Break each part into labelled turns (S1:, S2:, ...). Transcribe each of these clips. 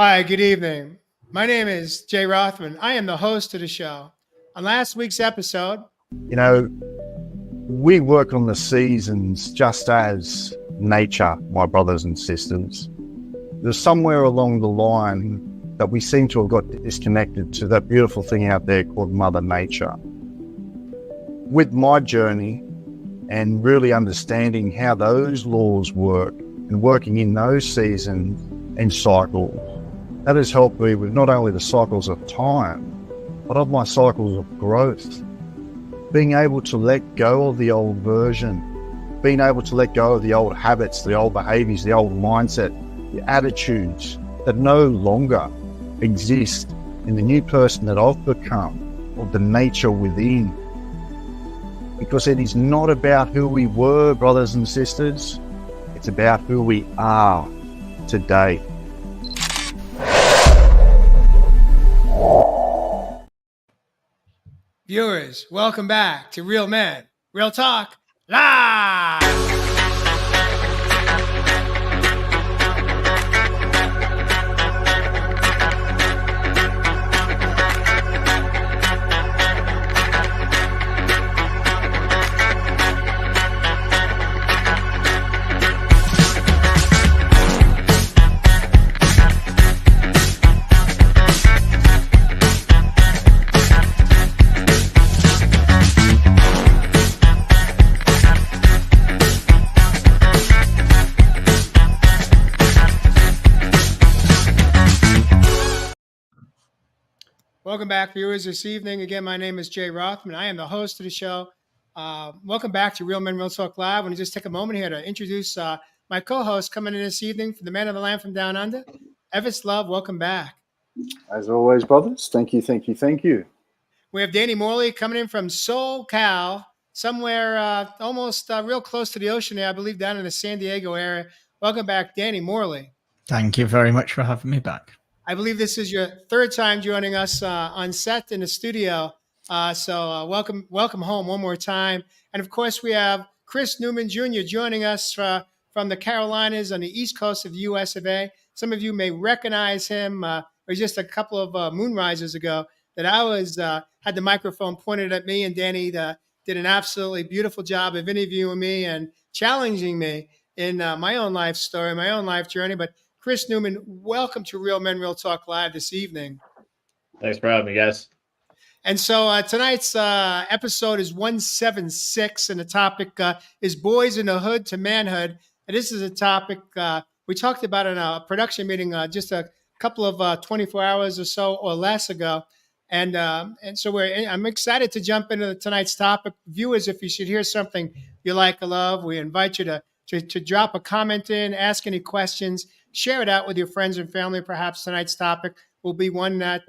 S1: Hi, good evening. My name is Jay Rothman. I am the host of the show. On last week's episode,
S2: You know, we work on the seasons just as nature, my brothers and sisters. There's somewhere along the line that we seem to have got disconnected to that beautiful thing out there called Mother Nature. With my journey and really understanding how those laws work and working in those seasons and cycles, that has helped me with not only the cycles of time, but of my cycles of growth. Being able to let go of the old version, being able to let go of the old habits, the old behaviors, the old mindset, the attitudes that no longer exist in the new person that I've become, of the nature within. Because it is not about who we were, brothers and sisters. It's about who we are today.
S1: viewers, welcome back to Real Men, Real Talk Live. Welcome back, viewers, this evening. Again, my name is Jay Rothman. I am the host of the show. Welcome back to Real Men, Real Talk Live. I want to just take a moment here to introduce my co-host coming in this evening from the man of the land from down under, Evis Love. Welcome back.
S3: As always, brothers, thank you, thank you, thank you.
S1: We have Danny Morley coming in from SoCal, somewhere almost real close to the ocean there, I believe down in the San Diego area. Welcome back, Danny Morley.
S4: Thank you very much for having me back.
S1: I believe this is your third time joining us on set in the studio. So welcome home one more time. And of course, we have Chris Newman Jr. joining us from the Carolinas on the east coast of the US of A. Some of you may recognize him. Or just a couple of moonrisers ago that I was had the microphone pointed at me, and Danny did an absolutely beautiful job of interviewing me and challenging me in my own life story, my own life journey. But Chris Newman, welcome to Real Men, Real Talk Live this evening.
S5: Thanks for having me, guys.
S1: And so tonight's episode is 176, and the topic is Boys in the Hood to Manhood. And this is a topic we talked about in a production meeting just a couple of 24 hours or so or less ago. And so I'm excited to jump into tonight's topic. Viewers, if you should hear something you like or love, we invite you to drop a comment in, ask any questions, share it out with your friends and family. Perhaps tonight's topic will be one that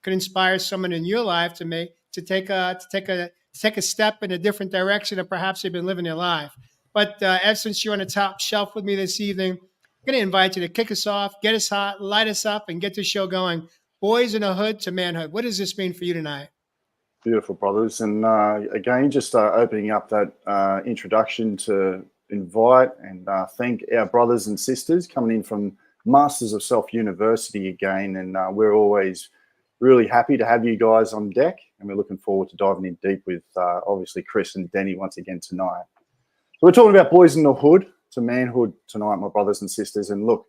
S1: could inspire someone in your life to take a step in a different direction that perhaps they've been living their life. But since you're on the top shelf with me this evening, I'm going to invite you to kick us off, get us hot, light us up, and get the show going. Boys in the Hood to Manhood. What does this mean for you tonight?
S3: Beautiful, brothers. And again, just opening up that introduction to invite and thank our brothers and sisters coming in from Masters of Self University again. And we're always really happy to have you guys on deck. And we're looking forward to diving in deep with obviously Chris and Denny once again tonight. So we're talking about Boys in the Hood to Manhood tonight, my brothers and sisters. And look,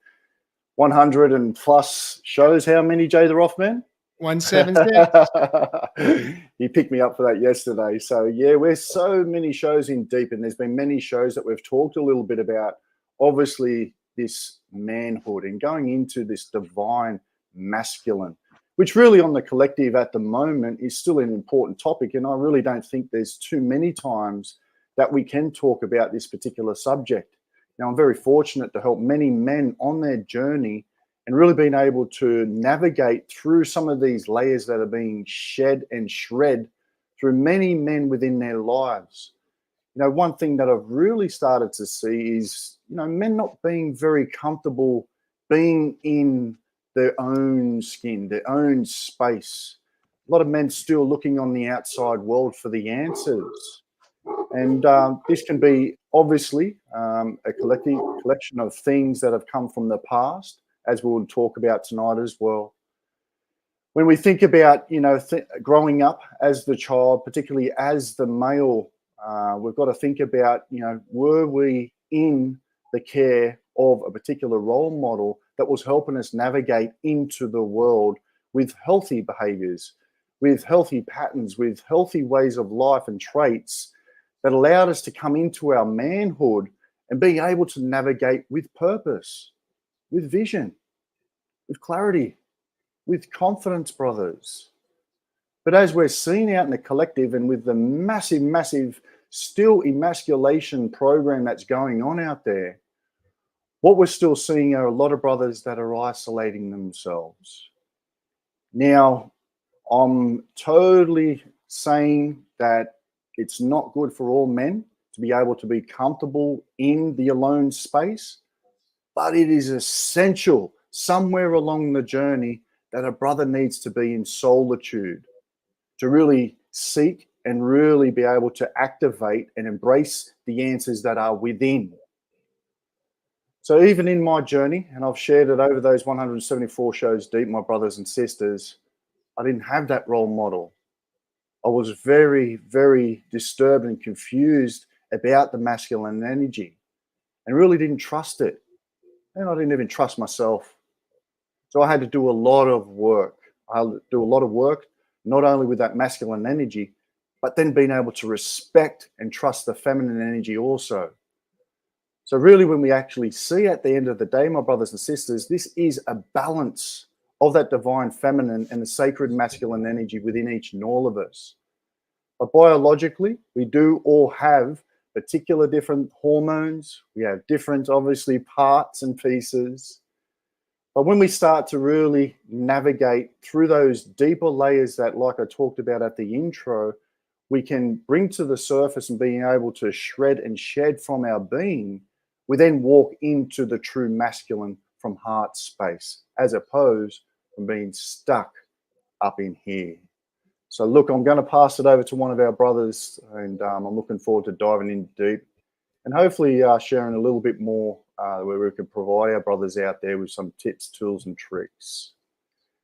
S3: 100 and plus shows. How many, Jay the Rothman?
S1: 176.
S3: He picked me up for that yesterday. So, yeah, we're so many shows in deep, and there's been many shows that we've talked a little bit about, obviously, this manhood and going into this divine masculine, which really on the collective at the moment is still an important topic. And I really don't think there's too many times that we can talk about this particular subject. Now, I'm very fortunate to help many men on their journey and really being able to navigate through some of these layers that are being shed and shred through many men within their lives. You know, one thing that I've really started to see is, you know, men not being very comfortable being in their own skin, their own space. A lot of men still looking on the outside world for the answers. And this can be obviously a collection of things that have come from the past, as we'll talk about tonight as well. When we think about, growing up as the child, particularly as the male, we've got to think about, were we in the care of a particular role model that was helping us navigate into the world with healthy behaviors, with healthy patterns, with healthy ways of life and traits that allowed us to come into our manhood and being able to navigate with purpose, with vision, with clarity, with confidence, brothers. But as we're seeing out in the collective and with the massive still emasculation program that's going on out there, what we're still seeing are a lot of brothers that are isolating themselves. Now, I'm totally saying that it's not good for all men to be able to be comfortable in the alone space, but it is essential somewhere along the journey that a brother needs to be in solitude to really seek and really be able to activate and embrace the answers that are within. So even in my journey, and I've shared it over those 174 shows deep, my brothers and sisters, I didn't have that role model. I was very, very disturbed and confused about the masculine energy and really didn't trust it. And I didn't even trust myself. So I had to do a lot of work. I had to do a lot of work, not only with that masculine energy, but then being able to respect and trust the feminine energy also. So really, when we actually see at the end of the day, my brothers and sisters, this is a balance of that divine feminine and the sacred masculine energy within each and all of us. But biologically, we do all have particular different hormones. We have different, obviously, parts and pieces. But when we start to really navigate through those deeper layers that, like I talked about at the intro, we can bring to the surface and being able to shred and shed from our being, we then walk into the true masculine from heart space, as opposed from being stuck up in here. So look, I'm going to pass it over to one of our brothers, and I'm looking forward to diving in deep and hopefully sharing a little bit more where we can provide our brothers out there with some tips, tools, and tricks.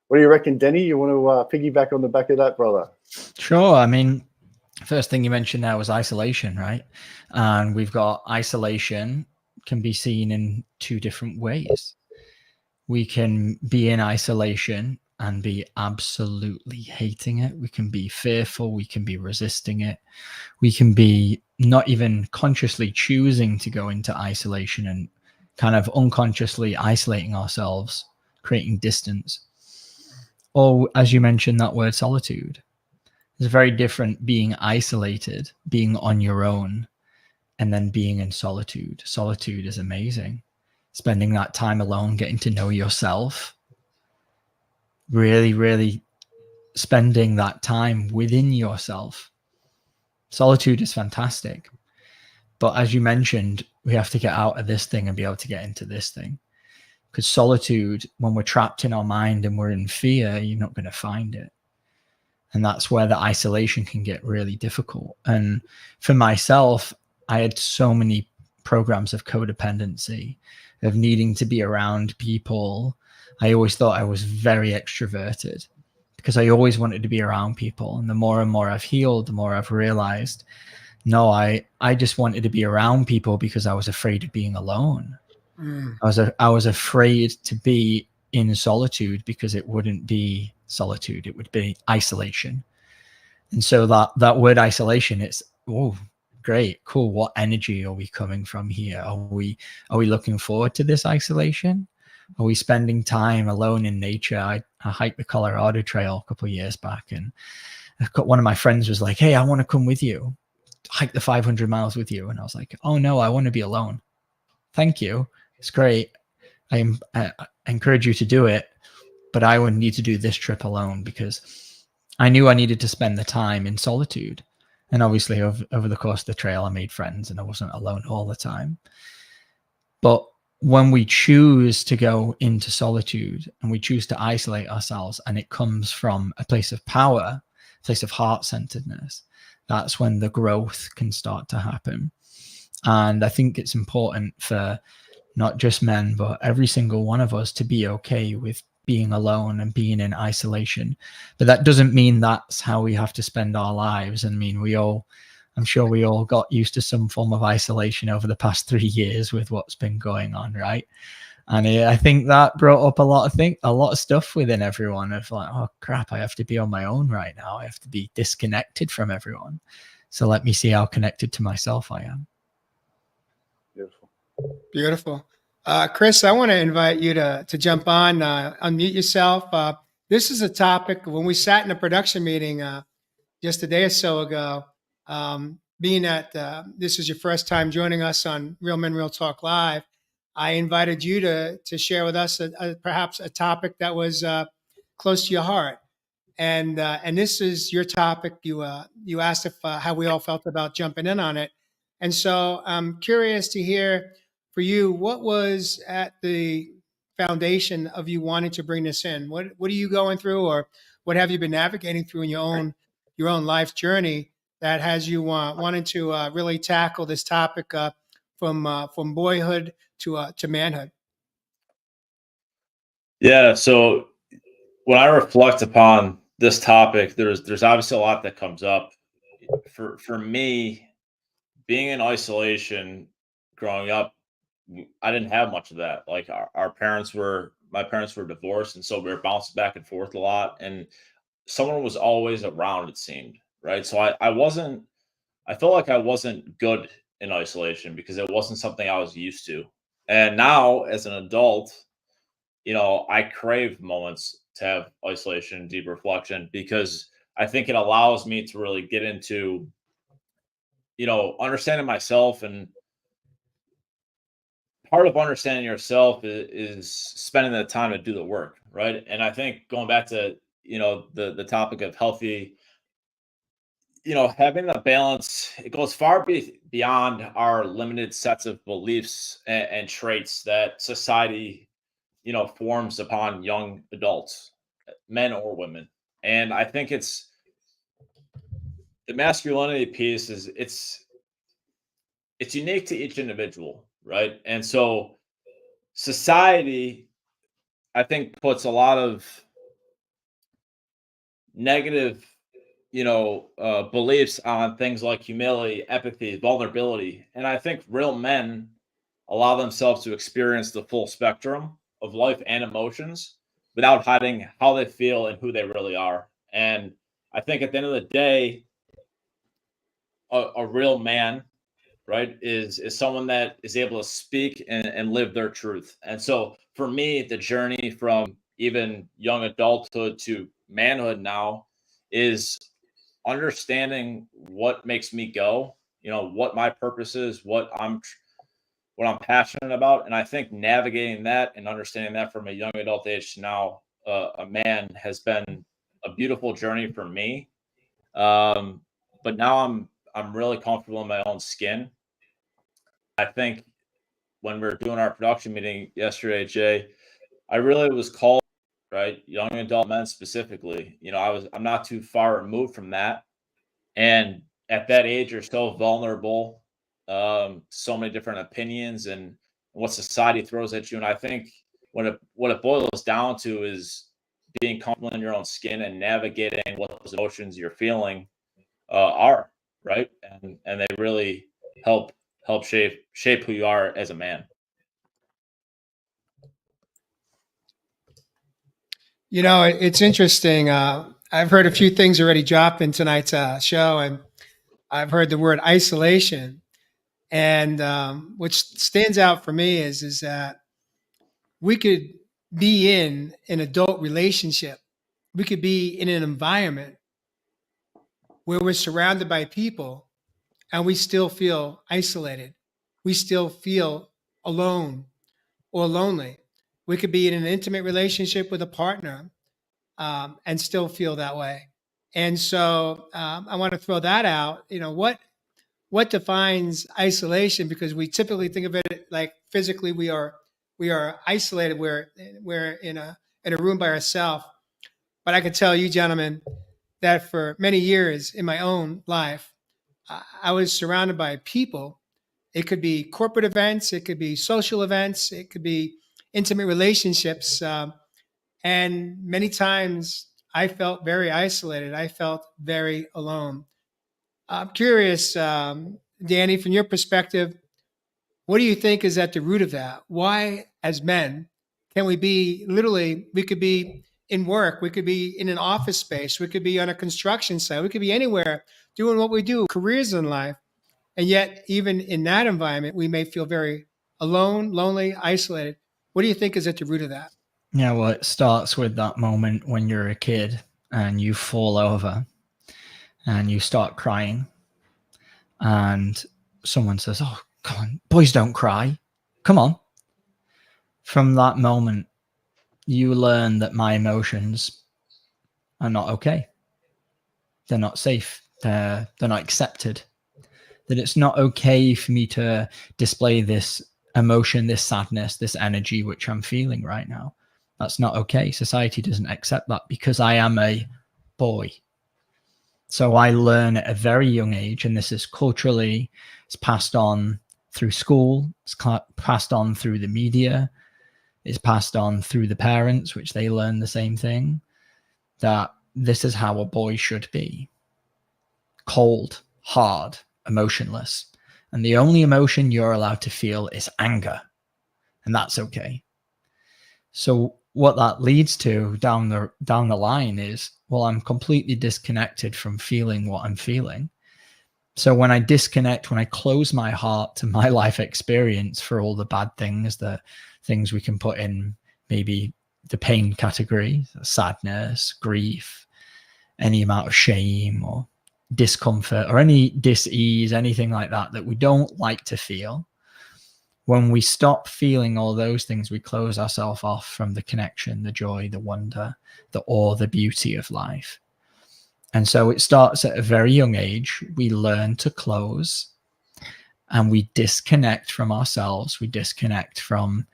S3: What do you reckon, Denny? You want to piggyback on the back of that, brother?
S4: Sure. I mean, first thing you mentioned there was isolation, right? And we've got isolation can be seen in two different ways. We can be in isolation and be absolutely hating it. We can be fearful. We can be resisting it. We can be not even consciously choosing to go into isolation and kind of unconsciously isolating ourselves, creating distance. Or, as you mentioned, that word solitude. It's very different being isolated, being on your own, and then being in solitude. Solitude is amazing. Spending that time alone, getting to know yourself, really spending that time within yourself. Solitude is fantastic. But as you mentioned, we have to get out of this thing and be able to get into this thing. Because solitude, when we're trapped in our mind and we're in fear, you're not going to find it. And that's where the isolation can get really difficult. And for myself, I had so many programs of codependency, of needing to be around people. I always thought I was very extroverted because I always wanted to be around people. And the more and more I've healed, the more I've realized, no, I just wanted to be around people because I was afraid of being alone. I was afraid to be in solitude because it wouldn't be solitude, it would be isolation. And so that word isolation, it's great, cool. What energy are we coming from here? Are we looking forward to this isolation? Are we spending time alone in nature? I hiked the Colorado Trail a couple of years back, and one of my friends was like, hey, I want to come with you, hike the 500 miles with you. And I was like, oh no, I want to be alone. Thank you. It's great. I encourage you to do it, but I would need to do this trip alone because I knew I needed to spend the time in solitude. And obviously over the course of the trail, I made friends and I wasn't alone all the time. But when we choose to go into solitude and we choose to isolate ourselves, and it comes from a place of power, a place of heart-centeredness, that's when the growth can start to happen. And I think it's important for not just men, but every single one of us, to be okay with being alone and being in isolation. But that doesn't mean that's how we have to spend our lives. I mean, I'm sure we all got used to some form of isolation over the past 3 years with what's been going on, right? And I think that brought up a lot of stuff within everyone of like, oh crap, I have to be on my own right now. I have to be disconnected from everyone. So let me see how connected to myself I am.
S3: Beautiful.
S1: Beautiful. Chris, I want to invite you to jump on, unmute yourself. This is a topic when we sat in a production meeting just a day or so ago, being that this is your first time joining us on Real Men, Real Talk Live, I invited you to share with us perhaps a topic that was close to your heart. And this is your topic. You asked if how we all felt about jumping in on it. And so I'm curious to hear for you, what was at the foundation of you wanting to bring this in? What are you going through, or what have you been navigating through in your own life journey that has you wanting to really tackle this topic from boyhood to manhood?
S5: Yeah. So when I reflect upon this topic, there's obviously a lot that comes up. For me, being in isolation growing up, I didn't have much of that. Like my parents were divorced, and so we were bouncing back and forth a lot. And someone was always around, it seemed, right? So I felt like I wasn't good in isolation because it wasn't something I was used to. And now as an adult, I crave moments to have isolation, deep reflection, because I think it allows me to really get into, understanding myself. And part of understanding yourself is spending the time to do the work, right? And I think going back to, the topic of healthy, having a balance, it goes far beyond our limited sets of beliefs and traits that society, forms upon young adults, men or women. And I think it's the masculinity piece is it's unique to each individual, right? And so society, I think, puts a lot of negative, beliefs on things like humility, empathy, vulnerability. And I think real men allow themselves to experience the full spectrum of life and emotions without hiding how they feel and who they really are. And I think at the end of the day, a real man, right, is someone that is able to speak and live their truth. And so for me, the journey from even young adulthood to manhood now is understanding what makes me go, what my purpose is, what I'm passionate about. And I think navigating that and understanding that from a young adult age to now a man has been a beautiful journey for me. But now I'm really comfortable in my own skin. I think when we were doing our production meeting yesterday, Jay, I really was called, right, young adult men specifically. I'm not too far removed from that. And at that age, you're so vulnerable, so many different opinions and what society throws at you. And I think what it boils down to is being comfortable in your own skin and navigating what those emotions you're feeling are, right? And they really help shape who you are as a man.
S1: It's interesting. I've heard a few things already dropped in tonight's show, and I've heard the word isolation. And what stands out for me is that we could be in an adult relationship. We could be in an environment where we're surrounded by people and we still feel isolated. We still feel alone or lonely. We could be in an intimate relationship with a partner and still feel that way. And so I want to throw that out. What defines isolation? Because we typically think of it like physically we are isolated. We're in a room by ourselves. But I can tell you, gentlemen, that for many years in my own life, I was surrounded by people It could be corporate events, it could be social events, it could be intimate relationships. And many times I felt very isolated. I felt very alone. I'm curious, Danny, from your perspective, what do you think is at the root of that? Why, as men, can we be literally, we could be in work, we could be in an office space, we could be on a construction site, we could be anywhere doing what we do, careers in life. And yet, even in that environment, we may feel very alone, lonely, isolated. What do you think is at the root of that?
S4: Yeah, well, it starts with that moment when you're a kid and you fall over and you start crying, and someone says, "Oh, come on, boys don't cry. Come on." From that moment, you learn that my emotions are not okay. They're not safe. They're not accepted. That it's not okay for me to display this emotion, this sadness, this energy which I'm feeling right now. That's not okay. Society doesn't accept that because I am a boy. So I learn at a very young age, and this is culturally, it's passed on through school, it's passed on through the media, it's passed on through the parents, which they learn the same thing, that this is how a boy should be. Cold, hard, emotionless. And the only emotion you're allowed to feel is anger. And that's okay. So what that leads to down the line is, well, I'm completely disconnected from feeling what I'm feeling. So when I disconnect, when I close my heart to my life experience for all the bad things, the things we can put in maybe the pain category, sadness, grief, any amount of shame or discomfort or any dis-ease, anything like that that we don't like to feel. When we stop feeling all those things, we close ourselves off from the connection, the joy, the wonder, the awe, the beauty of life. And so it starts at a very young age. We learn to close and we disconnect from ourselves. We disconnect from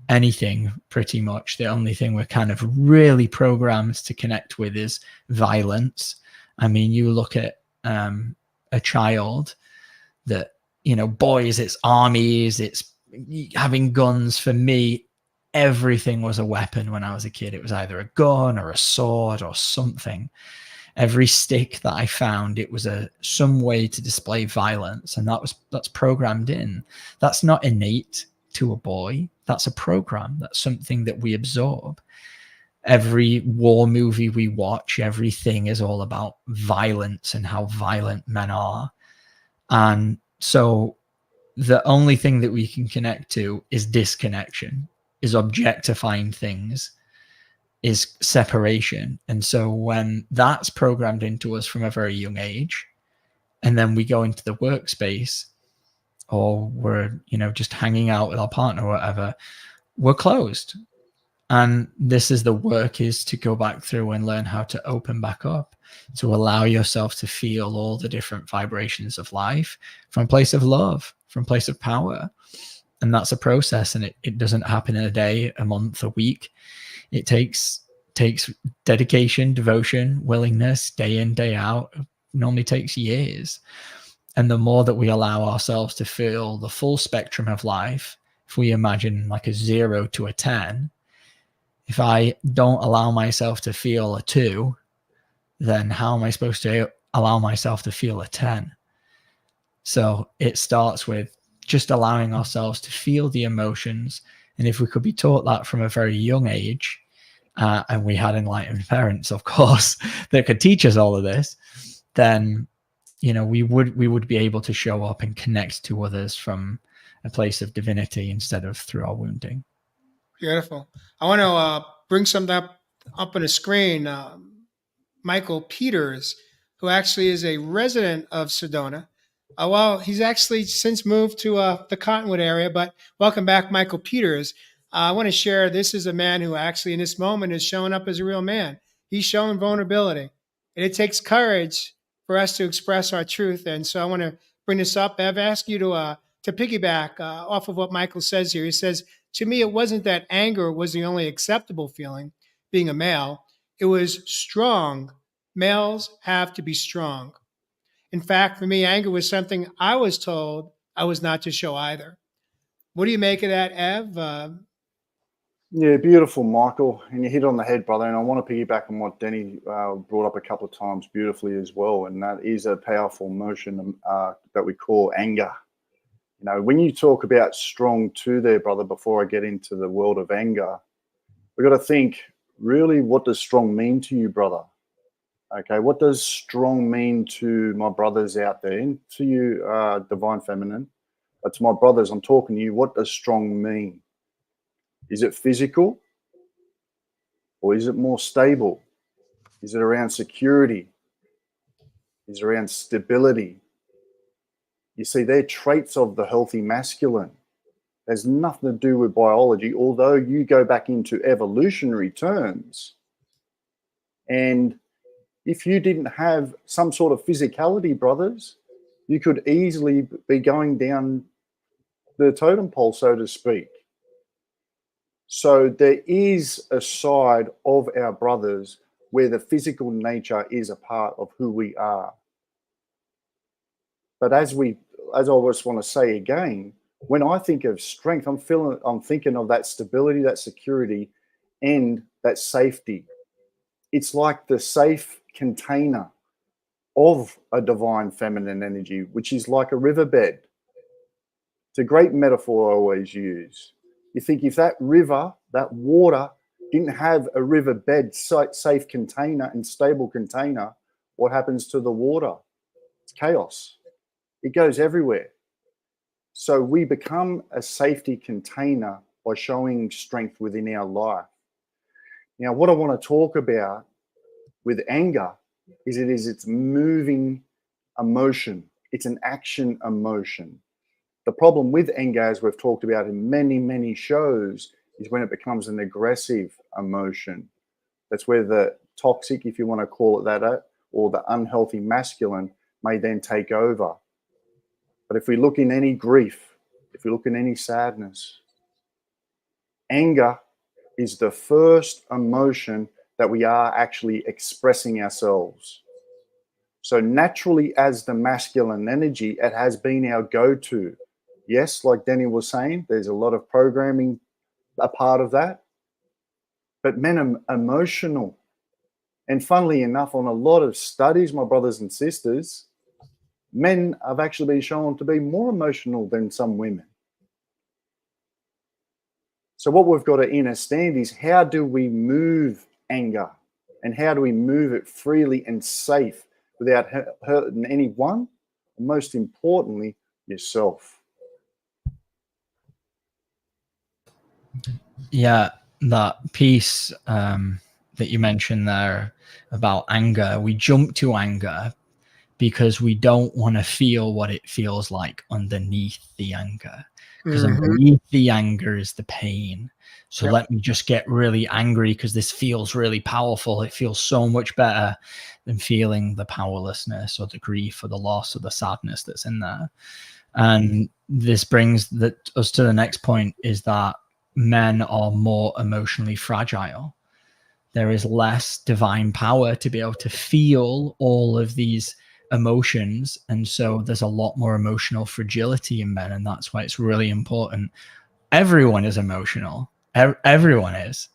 S4: anything pretty much. The only thing we're kind of really programmed to connect with is violence. I mean, you look at a child that, you know, boys, it's armies, it's having guns. For me, everything was a weapon when I was a kid. It was either a gun or a sword or something. Every stick that I found, it was some way to display violence, and that's programmed in. That's not innate to a boy. That's a program. That's something that we absorb. Every war movie we watch, everything is all about violence and how violent men are. And so the only thing that we can connect to is disconnection, is objectifying things, is separation. And so when that's programmed into us from a very young age, and then we go into the workspace, or we're, you know, just hanging out with our partner or whatever, we're closed. And this is the work, is to go back through and learn how to open back up, to allow yourself to feel all the different vibrations of life from a place of love, from a place of power. And that's a process, and it doesn't happen in a day, a month, a week. It takes dedication, devotion, willingness, day in, day out. It normally takes years. And the more that we allow ourselves to feel the full spectrum of life, if we imagine like a 0 to a 10, if I don't allow myself to feel a 2, then how am I supposed to allow myself to feel a 10? So it starts with just allowing ourselves to feel the emotions. And if we could be taught that from a very young age, and we had enlightened parents, of course, that could teach us all of this, then, you know, we would be able to show up and connect to others from a place of divinity instead of through our wounding.
S1: Beautiful. I want to bring something up on the screen. Michael Peters, who actually is a resident of Sedona. Well, he's actually since moved to the Cottonwood area, but welcome back, Michael Peters. I want to share, this is a man who actually in this moment is showing up as a real man. He's showing vulnerability. And it takes courage for us to express our truth. And so I want to bring this up. I've asked you to piggyback off of what Michael says here. He says, to me, it wasn't that anger was the only acceptable feeling, being a male. It was strong. Males have to be strong. In fact, for me, anger was something I was told I was not to show either. What do you make of that, Ev?
S3: Yeah, beautiful, Michael. And you hit on the head, brother. And I want to piggyback on what Denny brought up a couple of times beautifully as well. And that is a powerful emotion that we call anger. You know, when you talk about strong too there, brother, before I get into the world of anger, we've got to think, really, what does strong mean to you, brother? Okay, what does strong mean to my brothers out there, and to you, Divine Feminine? But to my brothers, I'm talking to you, what does strong mean? Is it physical? Or is it more stable? Is it around security? Is it around stability? You see, they're traits of the healthy masculine. There's nothing to do with biology, although you go back into evolutionary terms. And if you didn't have some sort of physicality, brothers, you could easily be going down the totem pole, so to speak. So there is a side of our brothers where the physical nature is a part of who we are. But as I always want to say again, when I think of strength, I'm thinking of that stability, that security, and that safety. It's like the safe container of a divine feminine energy, which is like a riverbed. It's a great metaphor I always use. You think if that river, that water, didn't have a riverbed safe container and stable container, what happens to the water? It's chaos. It goes everywhere. So we become a safety container by showing strength within our life. Now, what I want to talk about with anger is it's moving emotion. It's an action emotion. The problem with anger, as we've talked about in many, many shows, is when it becomes an aggressive emotion. That's where the toxic, if you want to call it that, or the unhealthy masculine may then take over. But if we look in any grief, if we look in any sadness, anger is the first emotion that we are actually expressing ourselves. So naturally, as the masculine energy, it has been our go-to. Yes, like Denny was saying, there's a lot of programming a part of that. But men are emotional. And funnily enough, on a lot of studies, my brothers and sisters, men have actually been shown to be more emotional than some women. So what we've got to understand is, how do we move anger, and how do we move it freely and safe without hurting anyone, and most importantly, yourself.
S4: Yeah, that piece that you mentioned there about anger, we jump to anger because we don't want to feel what it feels like underneath the anger. Because underneath the anger is the pain. So let me just get really angry because this feels really powerful. It feels so much better than feeling the powerlessness or the grief or the loss or the sadness that's in there. And this brings us to the next point, is that men are more emotionally fragile. There is less divine power to be able to feel all of these emotions, and so there's a lot more emotional fragility in men, and that's why it's really important. Everyone is emotional, everyone is,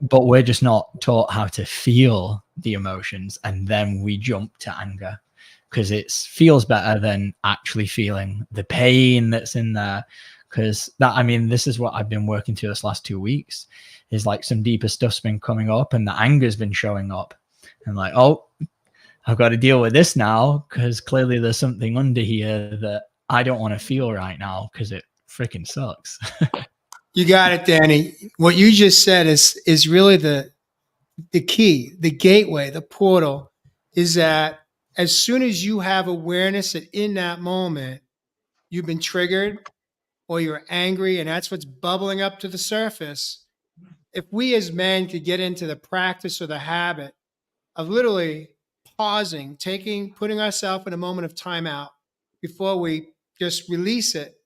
S4: but we're just not taught how to feel the emotions, and then we jump to anger because it feels better than actually feeling the pain that's in there. Because that, I mean, this is what I've been working through this last 2 weeks, is like some deeper stuff's been coming up and the anger's been showing up, and like, oh, I've got to deal with this now because clearly there's something under here that I don't want to feel right now because it freaking sucks.
S1: You got it, Danny. What you just said is really the key, the gateway, the portal, is that as soon as you have awareness that in that moment you've been triggered or you're angry and that's what's bubbling up to the surface, if we as men could get into the practice or the habit of literally pausing, putting ourselves in a moment of timeout before we just release it,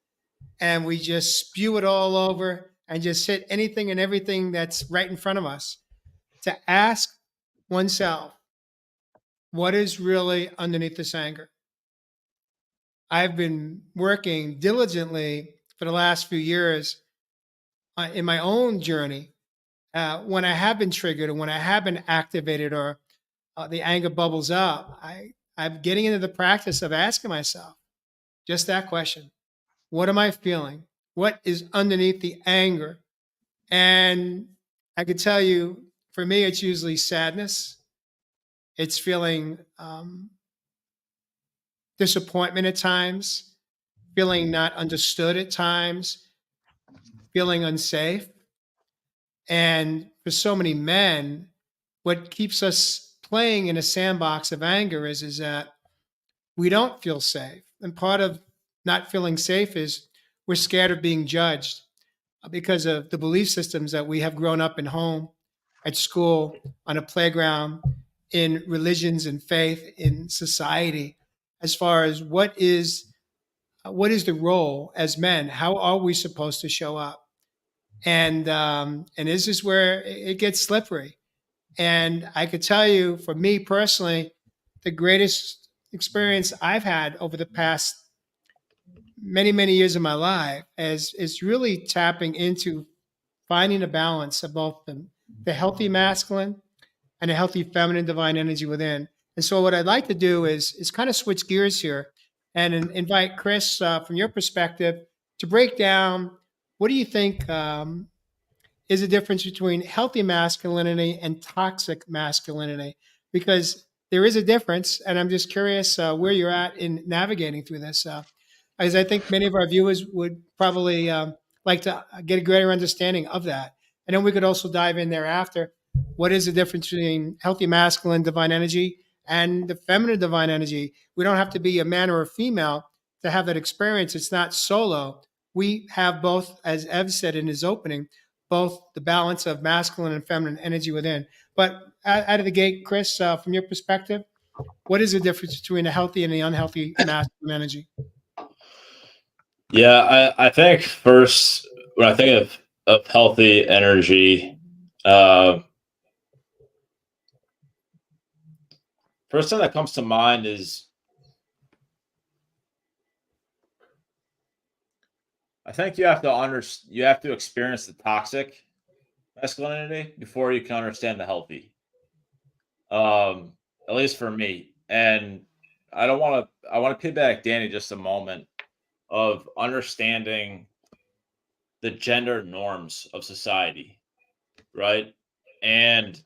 S1: and we just spew it all over and just hit anything and everything that's right in front of us, to ask oneself, what is really underneath this anger? I've been working diligently for the last few years in my own journey. When I have been triggered, or when I have been activated, or the anger bubbles up, I'm getting into the practice of asking myself just that question: what am I feeling? What is underneath the anger? And I could tell you, for me, it's usually sadness. It's feeling disappointment at times, feeling not understood at times, feeling unsafe. And for so many men, what keeps us playing in a sandbox of anger is that we don't feel safe. And part of not feeling safe is we're scared of being judged because of the belief systems that we have grown up in home, at school, on a playground, in religions and faith, in society, as far as what is the role as men? How are we supposed to show up? And this is where it gets slippery. And I could tell you, for me personally, the greatest experience I've had over the past many years of my life is really tapping into finding a balance of both the healthy masculine and a healthy feminine divine energy within. And so, what I'd like to do is kind of switch gears here and invite Chris, from your perspective, to break down what do you think is the difference between healthy masculinity and toxic masculinity, because there is a difference, and I'm just curious where you're at in navigating through this. As I think many of our viewers would probably like to get a greater understanding of that. And then we could also dive in thereafter. What is the difference between healthy masculine divine energy and the feminine divine energy? We don't have to be a man or a female to have that experience. It's not solo. We have both, as Ev said in his opening, both the balance of masculine and feminine energy within. But out of the gate, Chris, from your perspective, what is the difference between the healthy and the unhealthy masculine energy?
S5: Yeah, I think first when I think of healthy energy, first thing that comes to mind is I think you have to experience the toxic masculinity before you can understand the healthy. Um, at least for me. And I want to piggyback Danny just a moment of understanding the gender norms of society, right? And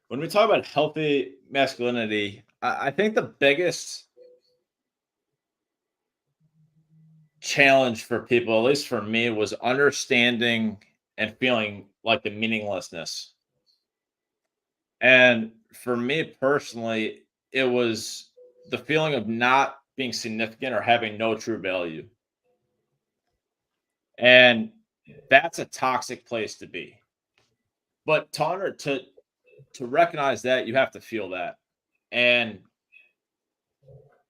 S5: when we talk about healthy masculinity, I think the biggest challenge for people, at least for me, was understanding and feeling like the meaninglessness. And for me personally, it was the feeling of not being significant or having no true value. And that's a toxic place to be. But to recognize that, you have to feel that. And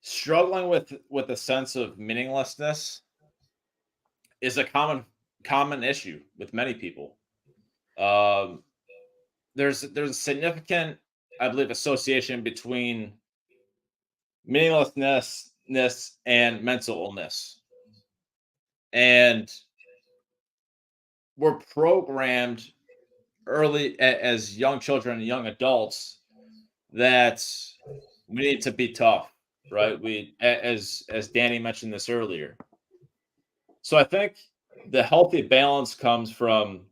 S5: struggling with a sense of meaninglessness is a common issue with many people. Um, there's a significant, I believe, association between meaninglessness and mental illness. And we're programmed as young children and young adults that we need to be tough, right? As Danny mentioned this earlier. So I think the healthy balance comes from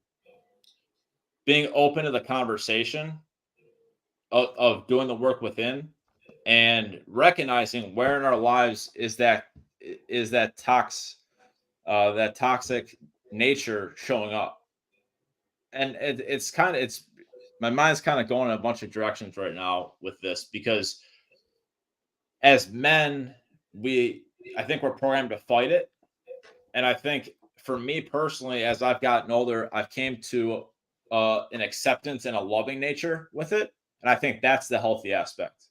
S5: being open to the conversation of doing the work within and recognizing where in our lives is that toxic nature showing up. And it's my mind's kind of going in a bunch of directions right now with this because as men, I think we're programmed to fight it. And I think for me personally, as I've gotten older, I've came to an acceptance and a loving nature with it. And I think that's the healthy aspect.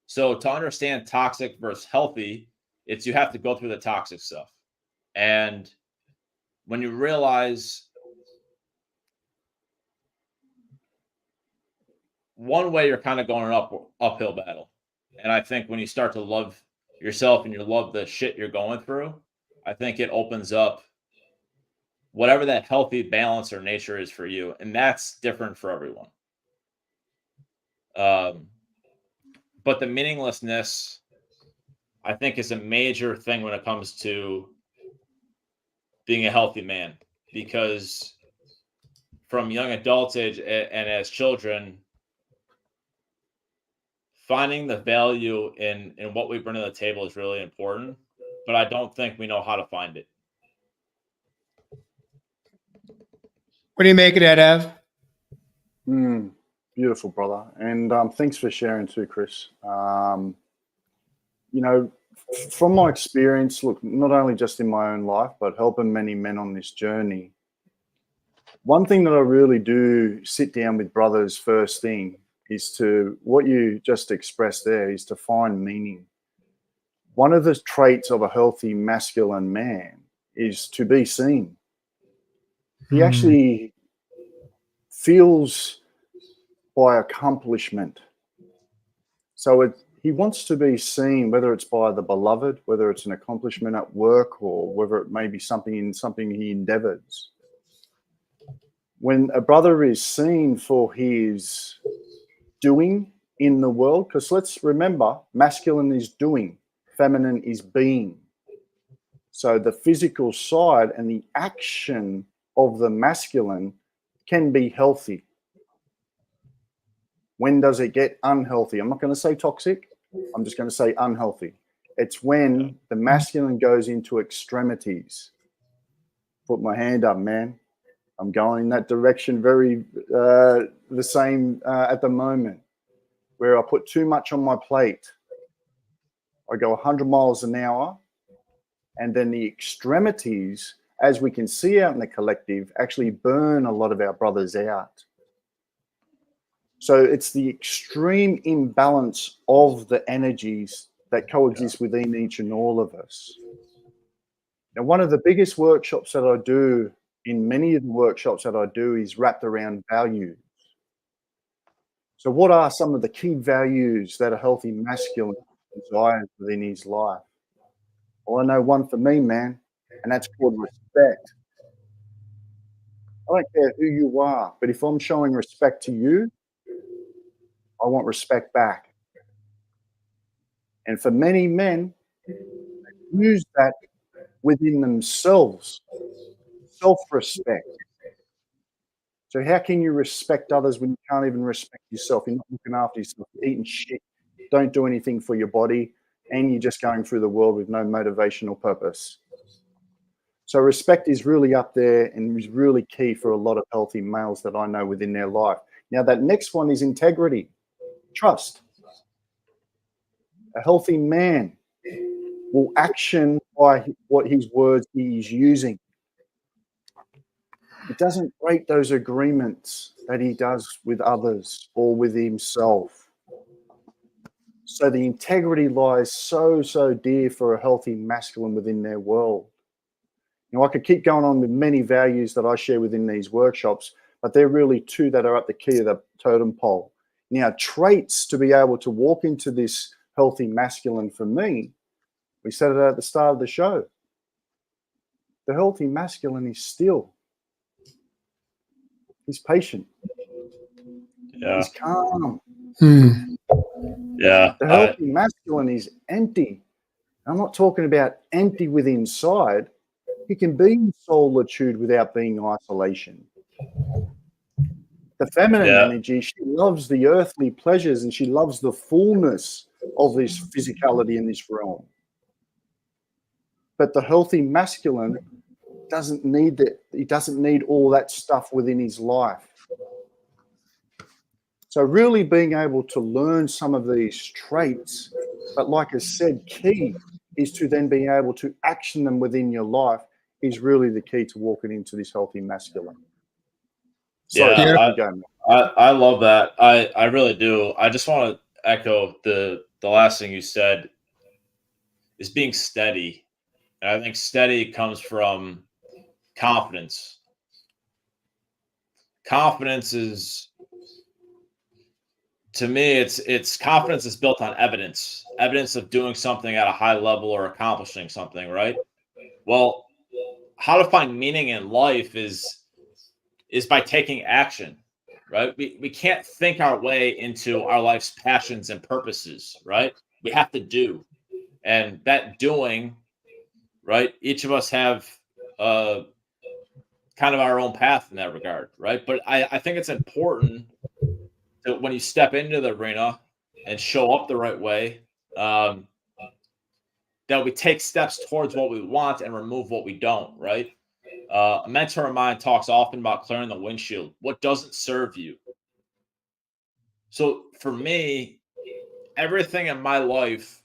S5: So to understand toxic versus healthy, it's you have to go through the toxic stuff. And when you realize one way you're kind of going an uphill battle. And I think when you start to love yourself and you love the shit you're going through, I think it opens up whatever that healthy balance or nature is for you. And that's different for everyone. But the meaninglessness, I think, is a major thing when it comes to being a healthy man, because from young adult age and as children, finding the value in what we bring to the table is really important, but I don't think we know how to find it.
S1: What do you make of that, Ev?
S3: Beautiful, brother. And thanks for sharing too, Chris. You know, from my experience, look, not only just in my own life, but helping many men on this journey, one thing that I really do sit down with brothers first thing is to, what you just expressed there, is to find meaning. One of the traits of a healthy masculine man is to be seen. He actually feels by accomplishment. So he wants to be seen, whether it's by the beloved, whether it's an accomplishment at work, or whether it may be something he endeavors. When a brother is seen for his doing in the world, because let's remember, masculine is doing, feminine is being. So the physical side and the action of the masculine can be healthy. When does it get unhealthy? I'm not going to say toxic. I'm just going to say unhealthy. It's when the masculine goes into extremities. Put my hand up, man. I'm going in that direction very the same at the moment, where I put too much on my plate. I go 100 miles an hour, and then the extremities, as we can see out in the collective, actually burn a lot of our brothers out. So it's the extreme imbalance of the energies that coexist within each and all of us. Now, one of the biggest workshops that I do, in many of the workshops that I do, is wrapped around values. So what are some of the key values that a healthy masculine desires within his life? Well, I know one for me, man, and that's called respect. I don't care who you are, but if I'm showing respect to you, I want respect back. And for many men, they use that within themselves, self-respect. So how can you respect others when you can't even respect yourself? You're not looking after yourself, you're eating shit, don't do anything for your body, and you're just going through the world with no motivational purpose. So respect is really up there and is really key for a lot of healthy males that I know within their life. Now, that next one is integrity, trust. A healthy man will action by what his words he is using. He doesn't break those agreements that he does with others or with himself. So the integrity lies so dear for a healthy masculine within their world. Now, I could keep going on with many values that I share within these workshops, but they're really two that are at the key of the totem pole. Now, traits to be able to walk into this healthy masculine for me, we said it at the start of the show. The healthy masculine is still. He's patient.
S5: Yeah.
S3: He's calm.
S5: Yeah.
S3: The healthy masculine is empty. I'm not talking about empty with inside. He can be in solitude without being isolation. The feminine energy, she loves the earthly pleasures and she loves the fullness of this physicality in this realm. But the healthy masculine doesn't need that. He doesn't need all that stuff within his life. So really being able to learn some of these traits, but like I said, key is to then being able to action them within your life is really the key to walking into this healthy masculine. Sorry,
S5: I love that. I really do. I just want to echo the last thing you said is being steady. And I think steady comes from confidence. Confidence is to me, it's confidence is built on evidence of doing something at a high level or accomplishing something, right? Well, how to find meaning in life is by taking action, right? We can't think our way into our life's passions and purposes, right? We have to do, and that doing, right? Each of us have uh, kind of our own path in that regard, right? But I think it's important that when you step into the arena and show up the right way, um, that we take steps towards what we want and remove what we don't, right? A mentor of mine talks often about clearing the windshield. What doesn't serve you? So for me, everything in my life,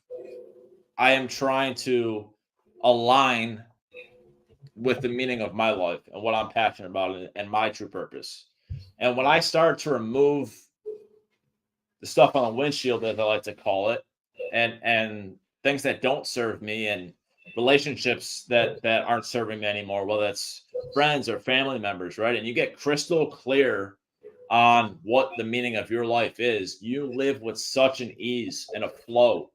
S5: I am trying to align with the meaning of my life and what I'm passionate about and my true purpose. And when I started to remove the stuff on the windshield, as I like to call it, and things that don't serve me and relationships that aren't serving me anymore, whether it's friends or family members, right? And you get crystal clear on what the meaning of your life is, you live with such an ease and a flow.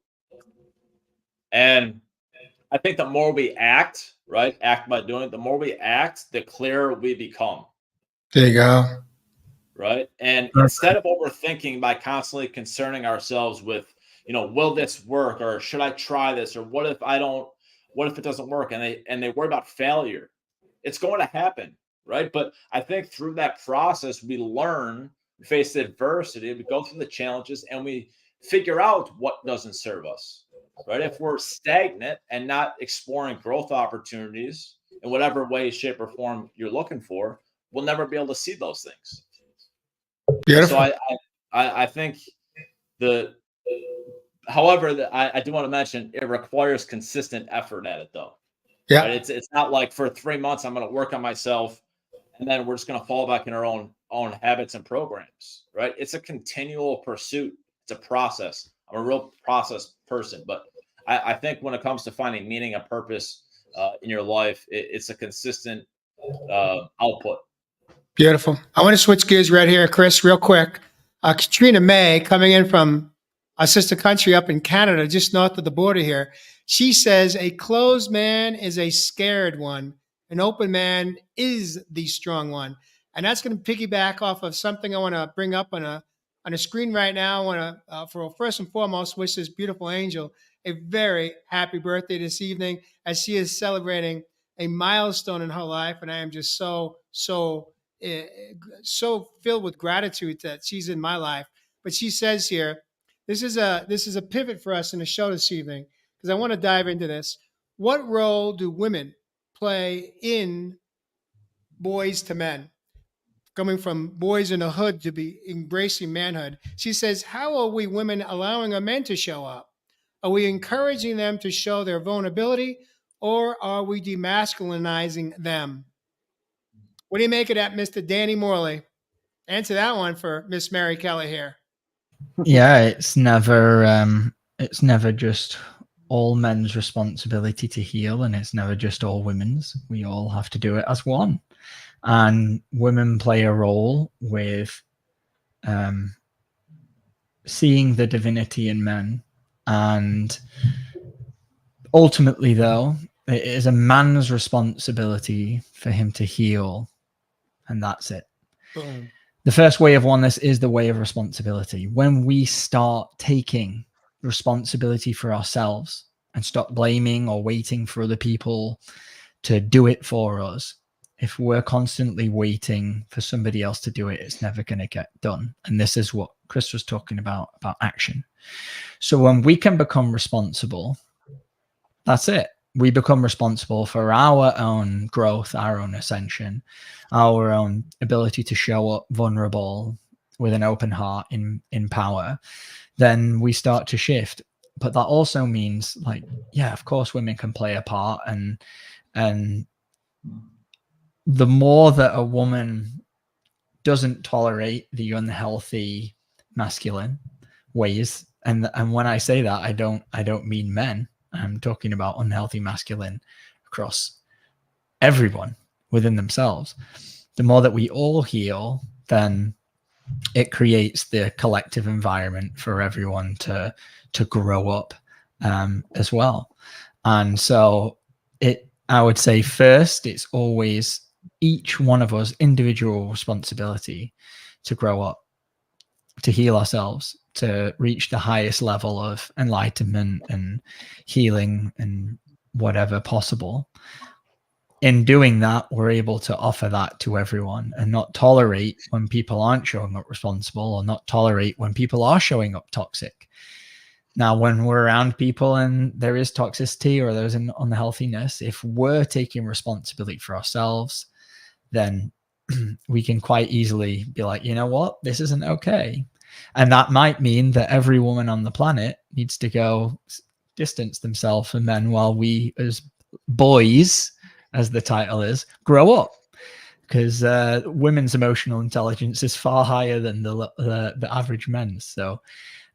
S5: And I think the more we act, right? Act by doing, the more we act, the clearer we become.
S1: There you go.
S5: Right. And instead of overthinking by constantly concerning ourselves with, will this work, or should I try this, or what if it doesn't work, and they worry about failure, it's going to happen. Right. But I think through that process, we learn, we face the adversity, we go through the challenges, and we figure out what doesn't serve us. Right. If we're stagnant and not exploring growth opportunities in whatever way, shape, or form you're looking for, we'll never be able to see those things.
S1: Beautiful.
S5: So I think however, I do want to mention it requires consistent effort at it though.
S1: Yeah.
S5: Right? It's not like for 3 months I'm going to work on myself and then we're just going to fall back in our own habits and programs. Right? It's a continual pursuit. It's a process. I'm a real process person, but I think when it comes to finding meaning and purpose in your life, it's a consistent output.
S1: Beautiful. I want to switch gears right here, Chris, real quick. Katrina May, coming in from our sister country up in Canada, just north of the border here. She says, a closed man is a scared one. An open man is the strong one. And that's going to piggyback off of something I want to bring up on a screen right now. I want to, for first and foremost, wish this beautiful angel a very happy birthday this evening as she is celebrating a milestone in her life. And I am just so filled with gratitude that she's in my life. But she says here, this is a pivot for us in the show this evening, because I want to dive into this. What role do women play in BOYZ to Men? Coming from boys in the hood to be embracing manhood. She says, how are we women allowing our men to show up? Are we encouraging them to show their vulnerability, or are we demasculinizing them? What do you make of that, Mr. Danny Morley? Answer that one for Miss Mary Kelly here.
S4: Yeah, it's never just all men's responsibility to heal, and it's never just all women's. We all have to do it as one. And women play a role with seeing the divinity in men. And ultimately, though, it is a man's responsibility for him to heal. And that's it.
S1: Boom.
S4: The first way of oneness is the way of responsibility. When we start taking responsibility for ourselves and stop blaming or waiting for other people to do it for us, if we're constantly waiting for somebody else to do it, it's never going to get done. And this is what Chris was talking about action. So when we can become responsible, that's it. We become responsible for our own growth, our own ascension, our own ability to show up vulnerable with an open heart in power. Then we start to shift. But that also means, like, yeah, of course women can play a part, and the more that a woman doesn't tolerate the unhealthy masculine ways, and when I say that, I don't mean men. I'm talking about unhealthy masculine across everyone within themselves. The more that we all heal, then it creates the collective environment for everyone to grow up as well. And so I would say first, it's always each one of us individual responsibility to grow up, to heal ourselves, to reach the highest level of enlightenment and healing and whatever possible. In doing that, we're able to offer that to everyone and not tolerate when people aren't showing up responsible, or not tolerate when people are showing up toxic. Now, when we're around people and there is toxicity or there's an unhealthiness, if we're taking responsibility for ourselves, then we can quite easily be like, you know what, this isn't okay. And that might mean that every woman on the planet needs to go distance themselves from men, while we as boys, as the title is, grow up. Because women's emotional intelligence is far higher than the average men's. So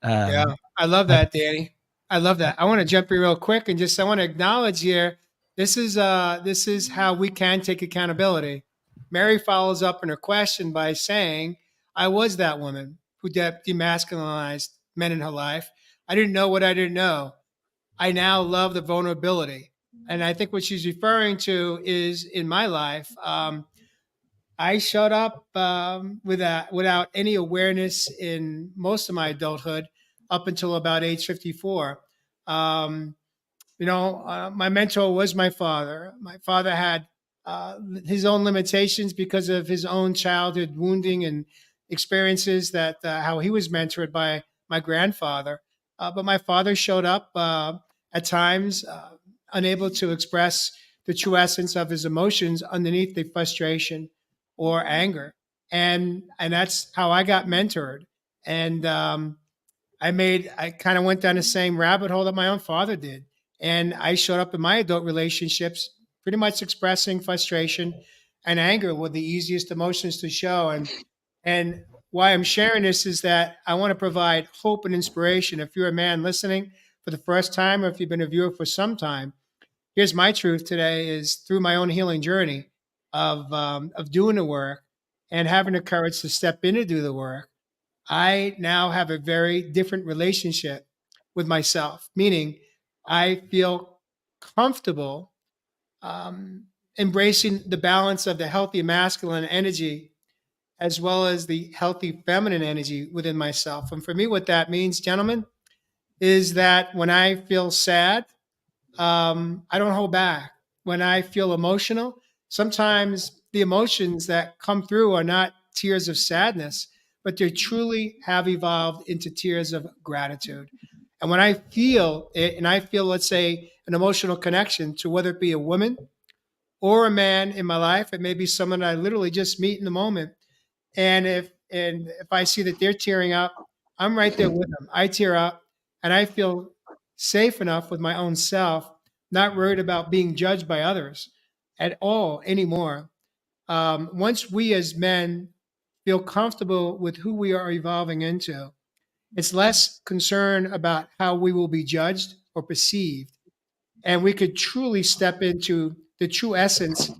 S1: yeah, I love that, Danny. I love that. I want to jump in real quick and I want to acknowledge here. This is how we can take accountability. Mary follows up in her question by saying, "I was that woman who demasculinized men in her life. I didn't know what I didn't know. I now love the vulnerability." And I think what she's referring to is in my life. I showed up without any awareness in most of my adulthood up until about age 54. Um, my mentor was my father. My father had his own limitations because of his own childhood wounding and experiences that how he was mentored by my grandfather. But my father showed up at times unable to express the true essence of his emotions underneath the frustration or anger, and that's how I got mentored. And I kind of went down the same rabbit hole that my own father did. And I showed up in my adult relationships pretty much expressing frustration and anger were the easiest emotions to show. And why I'm sharing this is that I want to provide hope and inspiration. If you're a man listening for the first time, or if you've been a viewer for some time, here's my truth today: is through my own healing journey of doing the work and having the courage to step in to do the work, I now have a very different relationship with myself, meaning I feel comfortable embracing the balance of the healthy masculine energy as well as the healthy feminine energy within myself. And for me, what that means, gentlemen, is that when I feel sad, I don't hold back. When I feel emotional, sometimes the emotions that come through are not tears of sadness, but they truly have evolved into tears of gratitude. And when I feel it, and I feel, let's say, an emotional connection to whether it be a woman or a man in my life, it may be someone I literally just meet in the moment. And if I see that they're tearing up, I'm right there with them. I tear up, and I feel safe enough with my own self, not worried about being judged by others at all anymore. Once we as men feel comfortable with who we are evolving into, it's less concern about how we will be judged or perceived, and we could truly step into the true essence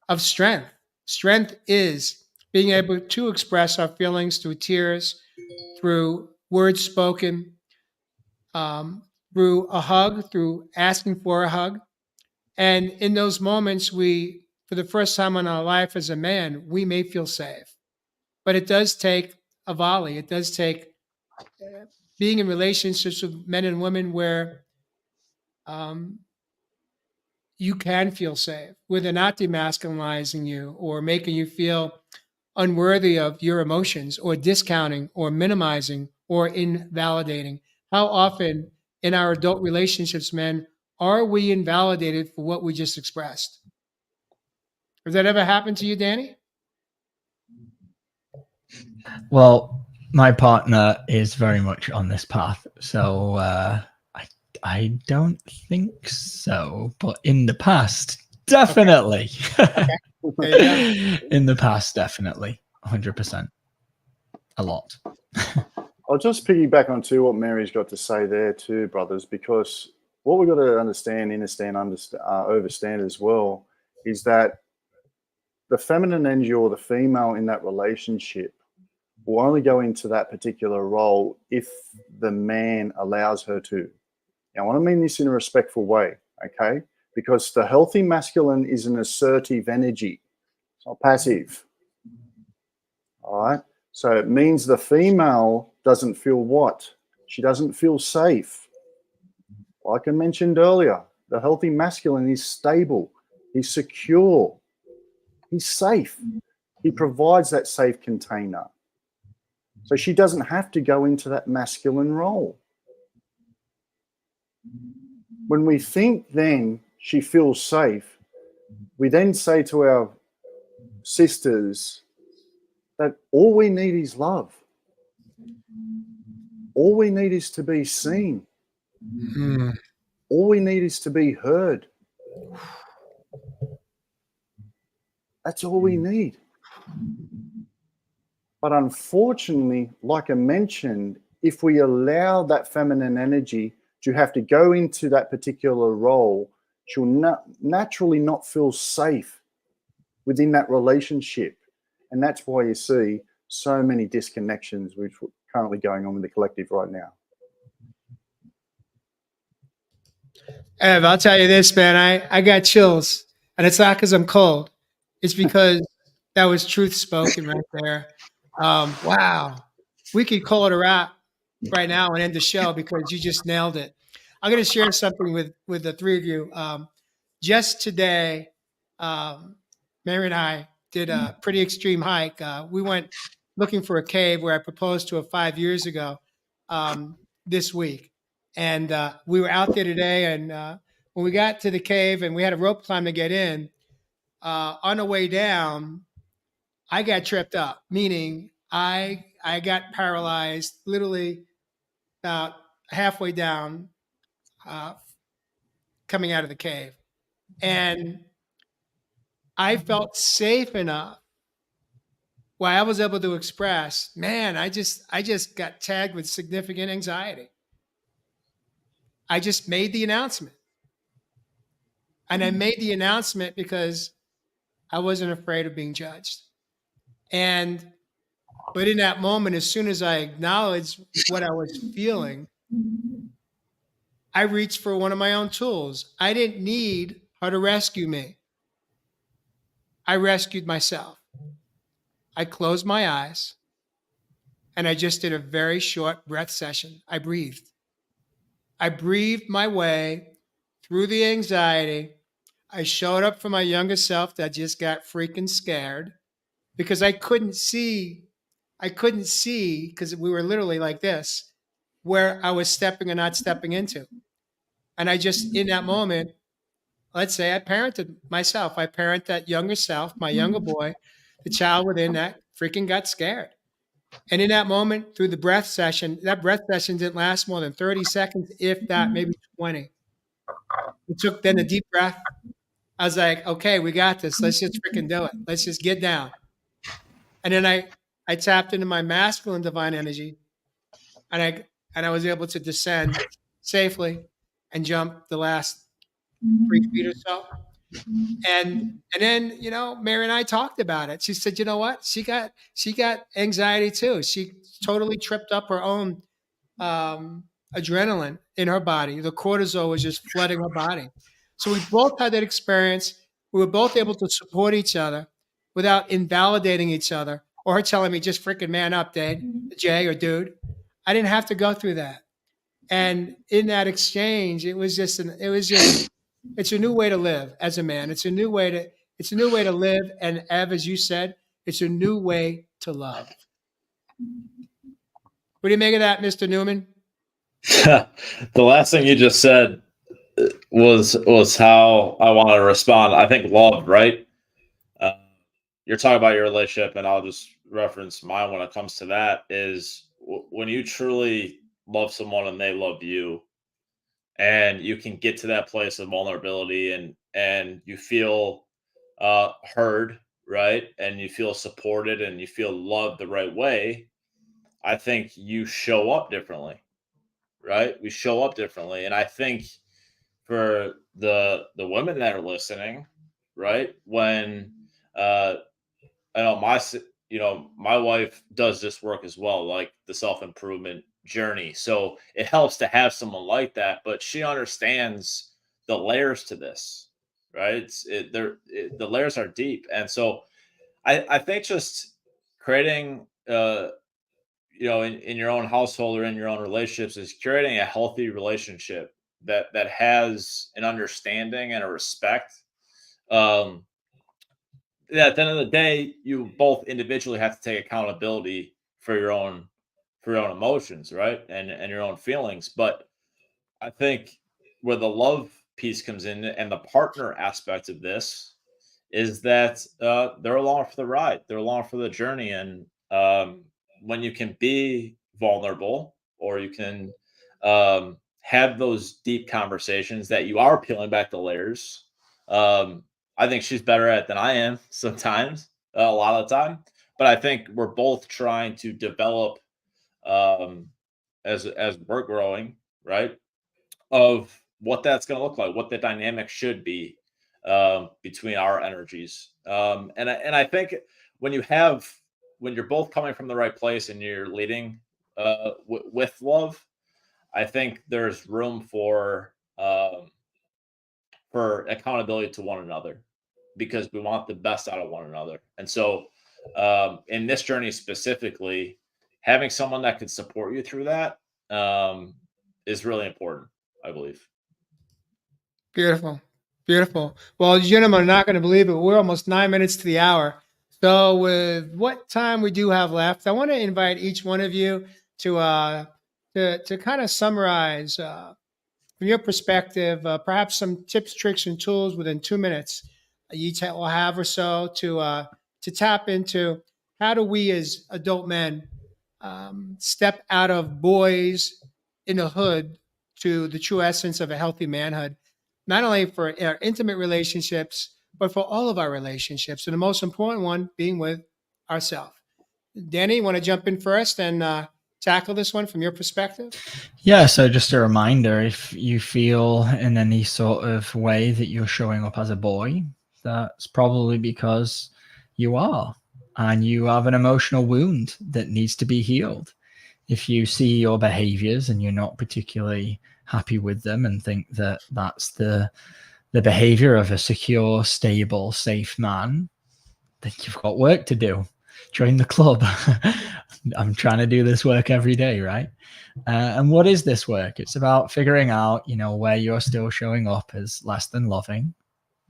S1: of strength. Strength is being able to express our feelings through tears, through words spoken, through a hug, through asking for a hug. And in those moments, for the first time in our life as a man, we may feel safe. But it does take a volley. It does take being in relationships with men and women where um, you can feel safe, where they're not demasculinizing you or making you feel unworthy of your emotions or discounting or minimizing or invalidating. How often in our adult relationships, men, are we invalidated for what we just expressed? Has that ever happened to you, Danny?
S4: Well, my partner is very much on this path, so I don't think so. But in the past, definitely.
S1: Okay.
S4: In the past, definitely, 100%, a lot.
S3: I'll just piggyback on to what Mary's got to say there too, brothers, because what we've got to understand, overstand as well, is that the feminine energy or the female in that relationship will only go into that particular role if the man allows her to. Now, I want to mean this in a respectful way, okay? Because the healthy masculine is an assertive energy. It's not passive. All right? So it means the female doesn't feel what? She doesn't feel safe. Like I mentioned earlier, the healthy masculine is stable. He's secure. He's safe. He provides that safe container. So she doesn't have to go into that masculine role. When we think then she feels safe, we then say to our sisters that all we need is love. All we need is to be seen. All we need is to be heard. That's all we need. But unfortunately, like I mentioned, if we allow that feminine energy to have to go into that particular role, she'll naturally not feel safe within that relationship. And that's why you see so many disconnections which are currently going on in the collective right now.
S1: Ev, I'll tell you this, man. I got chills, and it's not because I'm cold. It's because that was truth spoken right there. Wow. We could call it a wrap right now and end the show because you just nailed it. I'm going to share something with the three of you. Just today, Mary and I did a pretty extreme hike. We went looking for a cave where I proposed to her 5 years ago this week. And we were out there today. And when we got to the cave and we had a rope climb to get in, on the way down, I got tripped up, meaning I got paralyzed literally about halfway down coming out of the cave. And I felt safe enough where I was able to express, man, I just got tagged with significant anxiety. I just made the announcement. And I made the announcement because I wasn't afraid of being judged. But in that moment, as soon as I acknowledged what I was feeling, I reached for one of my own tools. I didn't need her to rescue me. I rescued myself. I closed my eyes and I just did a very short breath session. I breathed. I breathed my way through the anxiety. I showed up for my younger self that just got freaking scared because I couldn't see because we were literally like this, where I was stepping or not stepping into. And I just, in that moment, let's say I parented myself. I parent that younger self, my younger boy, the child within that freaking got scared. And in that moment, through the breath session, that breath session didn't last more than 30 seconds, if that, maybe 20. We took then a deep breath. I was like, okay, we got this. Let's just freaking do it. Let's just get down. And then I tapped into my masculine divine energy and I was able to descend safely and jump the last 3 feet or so. And then, Mary and I talked about it. She said, you know what? She got anxiety too. She totally tripped up her own adrenaline in her body. The cortisol was just flooding her body. So we both had that experience. We were both able to support each other without invalidating each other or her telling me, just freaking man up, Jay or dude. I didn't have to go through that. And in that exchange, it's a new way to live as a man. It's a new way to live. And Ev, as you said, it's a new way to love. What do you make of that, Mr. Newman?
S5: The last thing you just said was how I want to respond. I think love, right? You're talking about your relationship, and I'll just reference mine when it comes to that, is when you truly love someone and they love you, and you can get to that place of vulnerability and you feel heard, right? And you feel supported and you feel loved the right way. I think you show up differently, right? We show up differently. And I think for the women that are listening, right? When I know my wife does this work as well, like the self-improvement journey. So it helps to have someone like that, but she understands the layers to this, right? The layers are deep. And so I think just creating, in your own household or in your own relationships is creating a healthy relationship that has an understanding and a respect. Um, yeah, at the end of the day, you both individually have to take accountability for your own emotions, right? And your own feelings. But I think where the love piece comes in and the partner aspect of this is that they're along for the ride, they're along for the journey. And when you can be vulnerable or you can have those deep conversations that you are peeling back the layers, I think she's better at it than I am sometimes, a lot of the time. But I think we're both trying to develop, um, as we're growing, right? Of what that's going to look like, what the dynamic should be between our energies. And I think when you have when you're both coming from the right place and you're leading with love, I think there's room for accountability to one another because we want the best out of one another. And so, in this journey specifically, having someone that can support you through that is really important, I believe.
S1: Beautiful. Beautiful. Well, gentlemen are not going to believe it. We're almost 9 minutes to the hour. So, with what time we do have left, I want to invite each one of you to kind of summarize from your perspective, perhaps some tips, tricks, and tools within 2 minutes you each will have or so to tap into how do we as adult men step out of boys in the hood to the true essence of a healthy manhood, not only for our intimate relationships, but for all of our relationships. And the most important one being with ourselves. Danny, you want to jump in first and tackle this one from your perspective?
S4: Yeah, so just a reminder, if you feel in any sort of way that you're showing up as a boy, that's probably because you are, and you have an emotional wound that needs to be healed. If you see your behaviors and you're not particularly happy with them and think that that's the behavior of a secure, stable, safe man, then you've got work to do. Join the club. I'm trying to do this work every day, right? And what is this work? It's about figuring out, where you're still showing up as less than loving,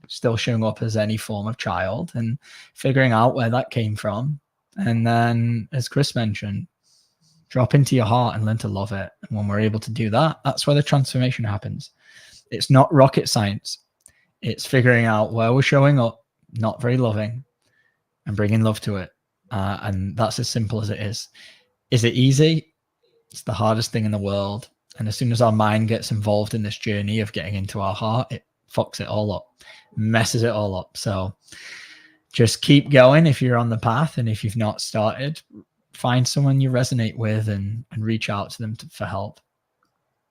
S4: still showing up as any form of child, and figuring out where that came from. And then, as Chris mentioned, drop into your heart and learn to love it. And when we're able to do that, that's where the transformation happens. It's not rocket science. It's figuring out where we're showing up, not very loving, and bringing love to it. And that's as simple as it is. Is it easy? It's the hardest thing in the world. And as soon as our mind gets involved in this journey of getting into our heart, it fucks it all up, messes it all up. So just keep going if you're on the path. And if you've not started, find someone you resonate with and reach out to them for help.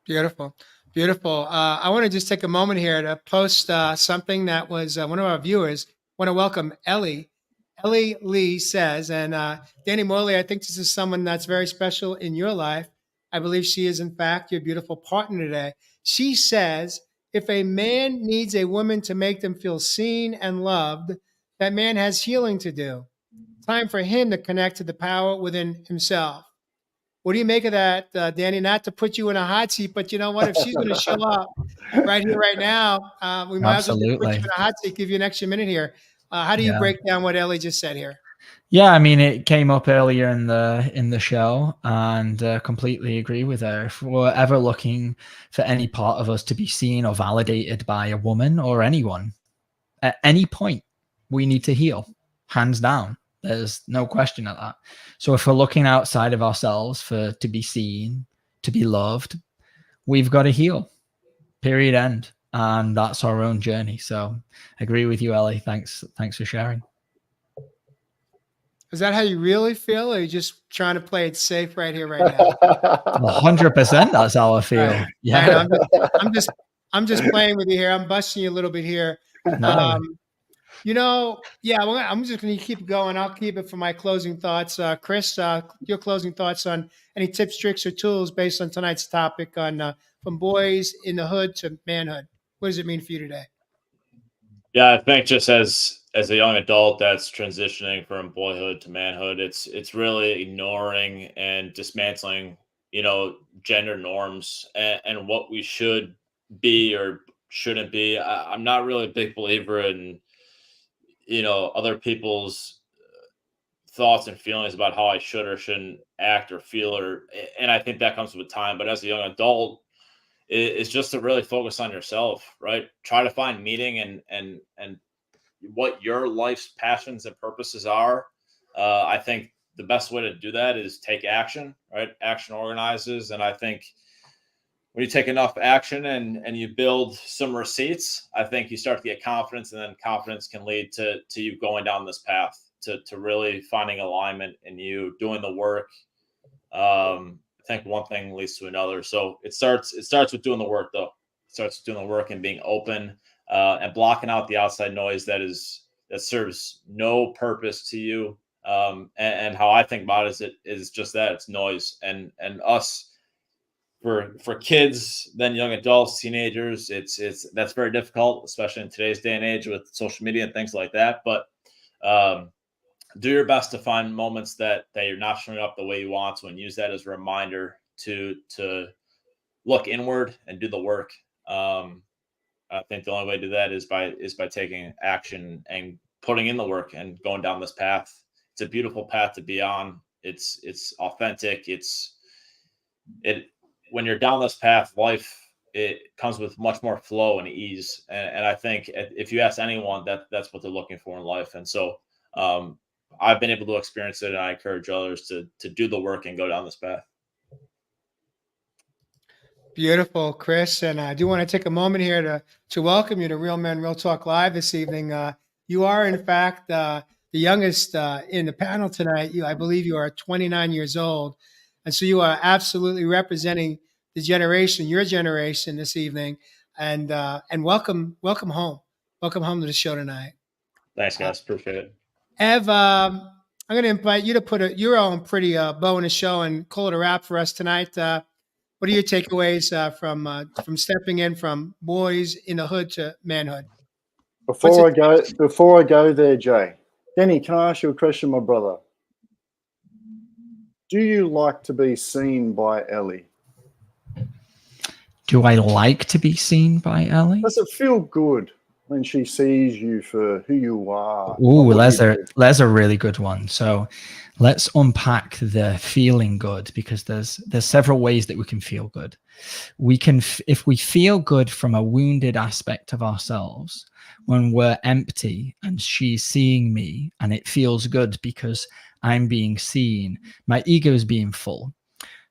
S1: Beautiful. Beautiful. I want to just take a moment here to post something that was one of our viewers. I want to welcome Ellie. Ellie Lee says, and Danny Morley, I think this is someone that's very special in your life. I believe she is, in fact, your beautiful partner today. She says, if a man needs a woman to make them feel seen and loved, that man has healing to do. Time for him to connect to the power within himself. What do you make of that, Danny? Not to put you in a hot seat, but you know what? If she's going to show up right here, right now, we might as well just put you in a hot seat, give you an extra minute here. How do you break down what Ellie just said here?
S4: Yeah, I mean, it came up earlier in the show, and completely agree with her. If we're ever looking for any part of us to be seen or validated by a woman or anyone, at any point, we need to heal, hands down. There's no question of that. So if we're looking outside of ourselves to be seen, to be loved, we've got to heal. Period. End. And that's our own journey. So I agree with you, Ellie. Thanks for sharing.
S1: Is that how you really feel, or are you just trying to play it safe right here, right now?
S4: 100%. That's how I feel. Right. Yeah.
S1: I'm just playing with you here. I'm busting you a little bit here.
S4: No.
S1: Yeah, well, I'm just going to keep going. I'll keep it for my closing thoughts. Chris, your closing thoughts on any tips, tricks, or tools based on tonight's topic on from boys in the hood to manhood. What does it mean for you today?
S5: Yeah, I think just as a young adult that's transitioning from boyhood to manhood, it's really ignoring and dismantling, gender norms and what we should be or shouldn't be. I'm not really a big believer in, other people's thoughts and feelings about how I should or shouldn't act or feel, and I think that comes with time. But as a young adult, it's just to really focus on yourself, right? Try to find meaning and what your life's passions and purposes are. I think the best way to do that is take action, right? Action organizes. And I think when you take enough action and you build some receipts, I think you start to get confidence, and then confidence can lead to you going down this path to really finding alignment in you doing the work. I think one thing leads to another. So it starts with doing the work, though. It starts with doing the work and being open, and blocking out the outside noise that serves no purpose to you. And how I think about it is just that, it's noise. And us, for kids, then young adults, teenagers, that's very difficult, especially in today's day and age with social media and things like that. But do your best to find moments that you're not showing up the way you want to, and use that as a reminder to look inward and do the work. I think the only way to do that is by taking action and putting in the work and going down this path. It's a beautiful path to be on. It's authentic. When you're down this path, life, it comes with much more flow and ease. And I think if you ask anyone, that's what they're looking for in life. And so I've been able to experience it, and I encourage others to do the work and go down this path.
S1: Beautiful, Chris. And I do want to take a moment here to welcome you to Real Men, Real Talk Live this evening. You are, in fact, the youngest in the panel tonight. I believe you are 29 years old. And so you are absolutely representing your generation this evening. And welcome home. Welcome home to the show tonight.
S5: Thanks, guys. Appreciate it.
S1: Ev, I'm going to invite you to put your own pretty bow in the show and call it a wrap for us tonight. What are your takeaways from stepping in from boys in the hood to manhood?
S3: Before I go there, Jay, Denny, can I ask you a question, my brother? Do you like to be seen by Ellie?
S4: Do I like to be seen by Ellie?
S3: Does it feel good when she sees you for who you are?
S4: Ooh, there's a really good one. So let's unpack the feeling good, because there's several ways that we can feel good. We can, if we feel good from a wounded aspect of ourselves, when we're empty and she's seeing me and it feels good because I'm being seen, my ego is being full.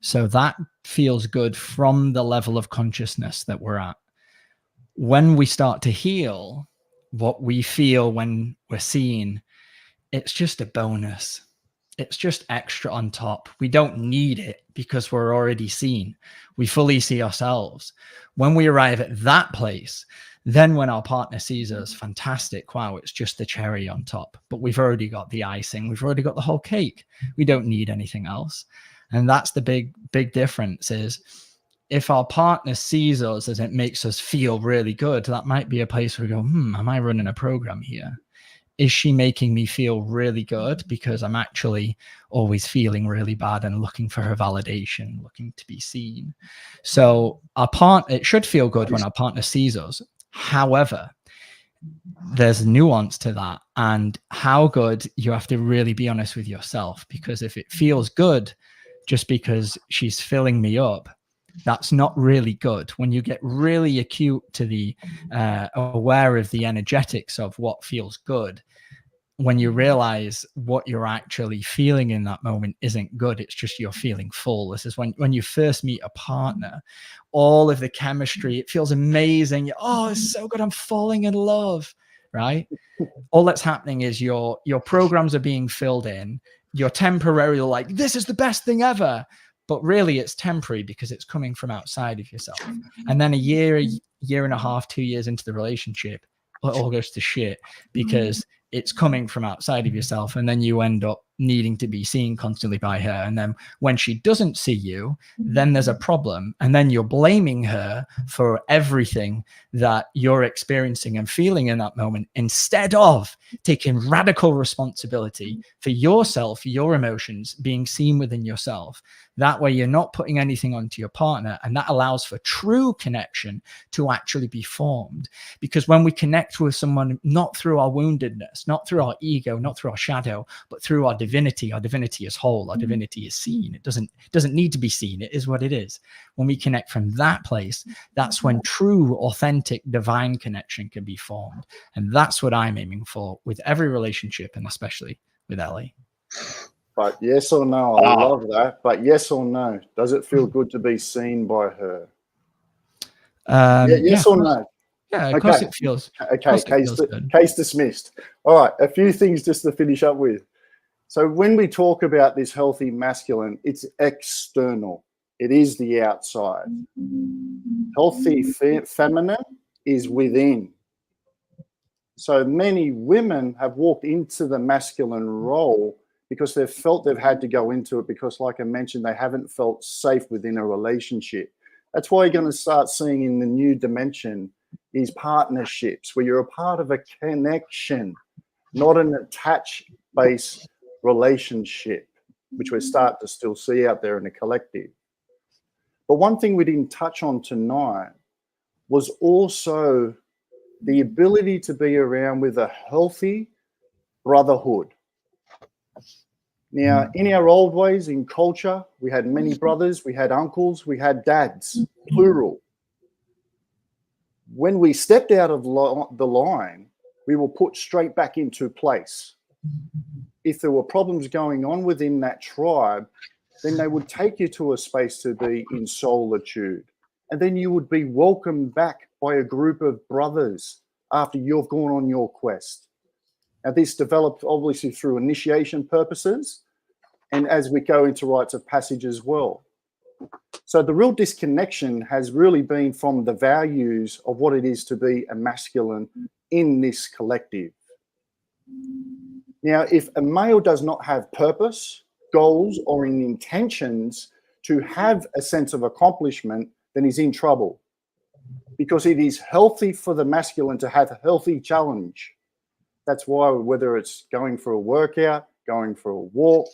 S4: So that feels good from the level of consciousness that we're at. When we start to heal what we feel when we're seen, it's just a bonus. It's just extra on top. We don't need it because we're already seen. We fully see ourselves. When we arrive at that place, then when our partner sees us, fantastic. Wow, it's just the cherry on top. But we've already got the icing. We've already got the whole cake. We don't need anything else. And that's the big difference is, if our partner sees us as it makes us feel really good, that might be a place where we go, am I running a program here? Is she making me feel really good because I'm actually always feeling really bad and looking for her validation, looking to be seen? So it should feel good when our partner sees us. However, there's nuance to that, and how good, you have to really be honest with yourself, because if it feels good just because she's filling me up, that's not really good. When you get really acute to the aware of the energetics of what feels good, when you realize what you're actually feeling in that moment isn't good, it's just you're feeling full. This is when you first meet a partner, all of the chemistry, it feels amazing. Oh, it's so good. I'm falling in love, right? All that's happening is your programs are being filled in. You're temporarily like, this is the best thing ever. But really it's temporary because it's coming from outside of yourself. And then a year and a half, 2 years into the relationship, all goes to shit because it's coming from outside of yourself. And then you end up needing to be seen constantly by her. And then when she doesn't see you, then there's a problem. And then you're blaming her for everything that you're experiencing and feeling in that moment, instead of taking radical responsibility for yourself, your emotions, being seen within yourself. That way you're not putting anything onto your partner, and that allows for true connection to actually be formed. Because when we connect with someone, not through our woundedness, not through our ego, not through our shadow, but through our divinity is whole, our divinity is seen. It doesn't need to be seen. It is what it is. When we connect from that place, that's when true, authentic, divine connection can be formed. And that's what I'm aiming for with every relationship, and especially with Ellie.
S3: But yes or no, I love that. But yes or no, does it feel good to be seen by her? Yes or no?
S4: Yeah, of course it feels.
S3: Okay, case dismissed. All right, a few things just to finish up with. So when we talk about this healthy masculine, it's external. It is the outside. Healthy feminine is within. So many women have walked into the masculine role because they've felt they've had to go into it because, like I mentioned, they haven't felt safe within a relationship. That's why you're going to start seeing in the new dimension is partnerships, where you're a part of a connection, not an attached-based relationship, which we're starting to still see out there in the collective. But one thing we didn't touch on tonight was also the ability to be around with a healthy brotherhood. Now, in our old ways, in culture, we had many brothers, we had uncles, we had dads, plural. When we stepped out of the line, we were put straight back into place. If there were problems going on within that tribe, then they would take you to a space to be in solitude. And then you would be welcomed back by a group of brothers after you've gone on your quest. Now, this developed obviously through initiation purposes and as we go into rites of passage as well. So the real disconnection has really been from the values of what it is to be a masculine in this collective. Now, if a male does not have purpose, goals, or intentions to have a sense of accomplishment, then he's in trouble. Because it is healthy for the masculine to have a healthy challenge. That's why whether it's going for a workout, going for a walk,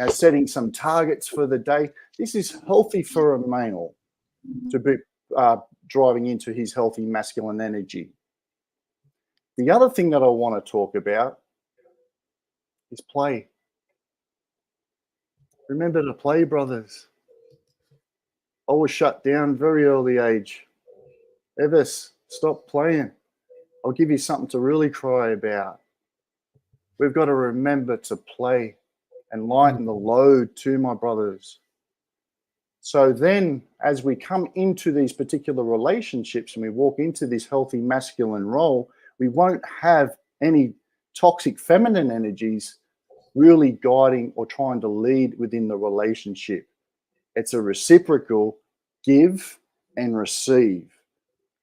S3: setting some targets for the day, this is healthy for a male to be driving into his healthy masculine energy. The other thing that I want to talk about is play. Remember to play, brothers. I was shut down very early age. Evis, stop playing. I'll give you something to really cry about. We've got to remember to play and lighten the load to my brothers. So then as we come into these particular relationships and we walk into this healthy masculine role, we won't have any toxic feminine energies really guiding or trying to lead within the relationship. It's a reciprocal give and receive.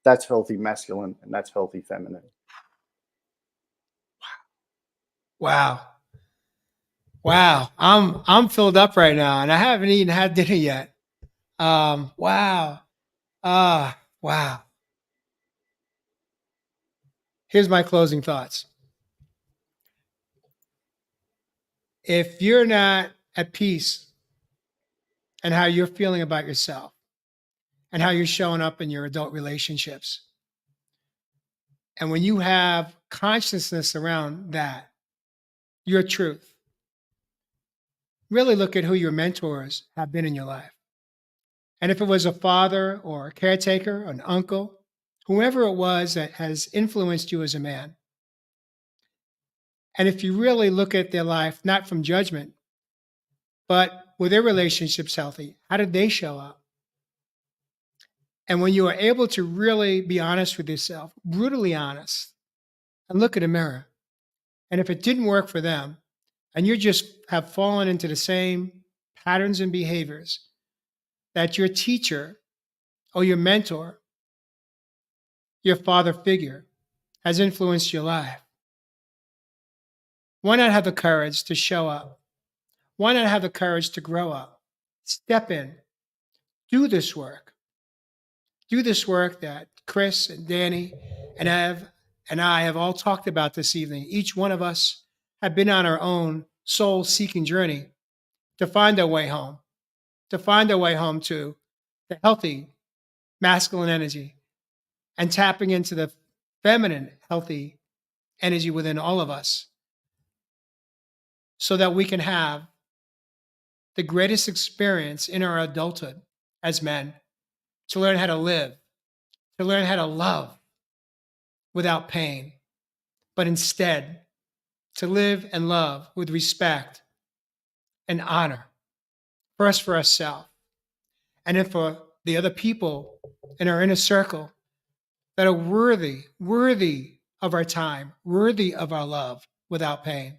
S3: That's healthy masculine and that's healthy feminine.
S1: Wow. I'm filled up right now and I haven't even had dinner yet. Wow. Wow. Here's my closing thoughts. If you're not at peace and how you're feeling about yourself and how you're showing up in your adult relationships, and when you have consciousness around that, your truth, really look at who your mentors have been in your life. And if it was a father or a caretaker, an uncle, whoever it was that has influenced you as a man, and if you really look at their life, not from judgment, but were their relationships healthy? How did they show up? And when you are able to really be honest with yourself, brutally honest, and look in a mirror, and if it didn't work for them, and you just have fallen into the same patterns and behaviors that your teacher or your mentor, your father figure has influenced your life? Why not have the courage to show up? Why not have the courage to grow up? Step in, do this work. Do this work that Chris and Danny and Ev and I have all talked about this evening. Each one of us have been on our own soul-seeking journey to find our way home, to the healthy masculine energy and tapping into the feminine healthy energy within all of us so that we can have the greatest experience in our adulthood as men, to learn how to live, to learn how to love without pain, but instead to live and love with respect and honor, first for ourselves, and then for the other people in our inner circle that are worthy of our time, worthy of our love without pain.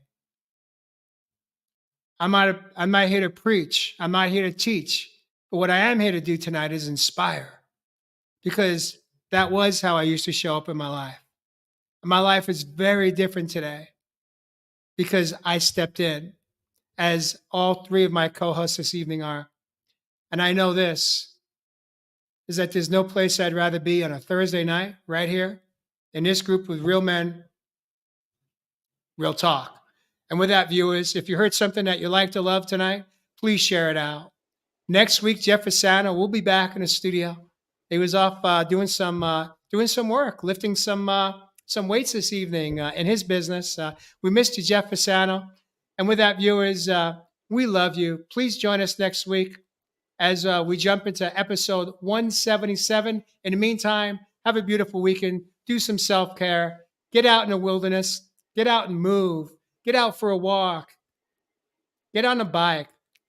S1: I'm not here to preach. I'm not here to teach. But what I am here to do tonight is inspire, because that was how I used to show up in my life. My life is very different today because I stepped in, as all three of my co-hosts this evening are. And I know this, is that there's no place I'd rather be on a Thursday night right here in this group with real men, real talk. And with that, viewers, if you heard something that you like to love tonight, please share it out. Next week, Jeff Fasano will be back in the studio. He was off doing some work, lifting some weights this evening in his business. We missed you, Jeff Fasano. And with that, viewers, we love you. Please join us next week as we jump into episode 177. In the meantime, have a beautiful weekend. Do some self-care. Get out in the wilderness. Get out and move. Get out for a walk. Get on a bike.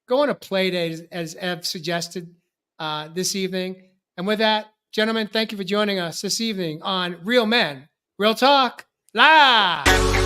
S1: Go on a play date, as Ev suggested this evening. And with that, gentlemen, thank you for joining us this evening on Real Men, Real Talk, Live.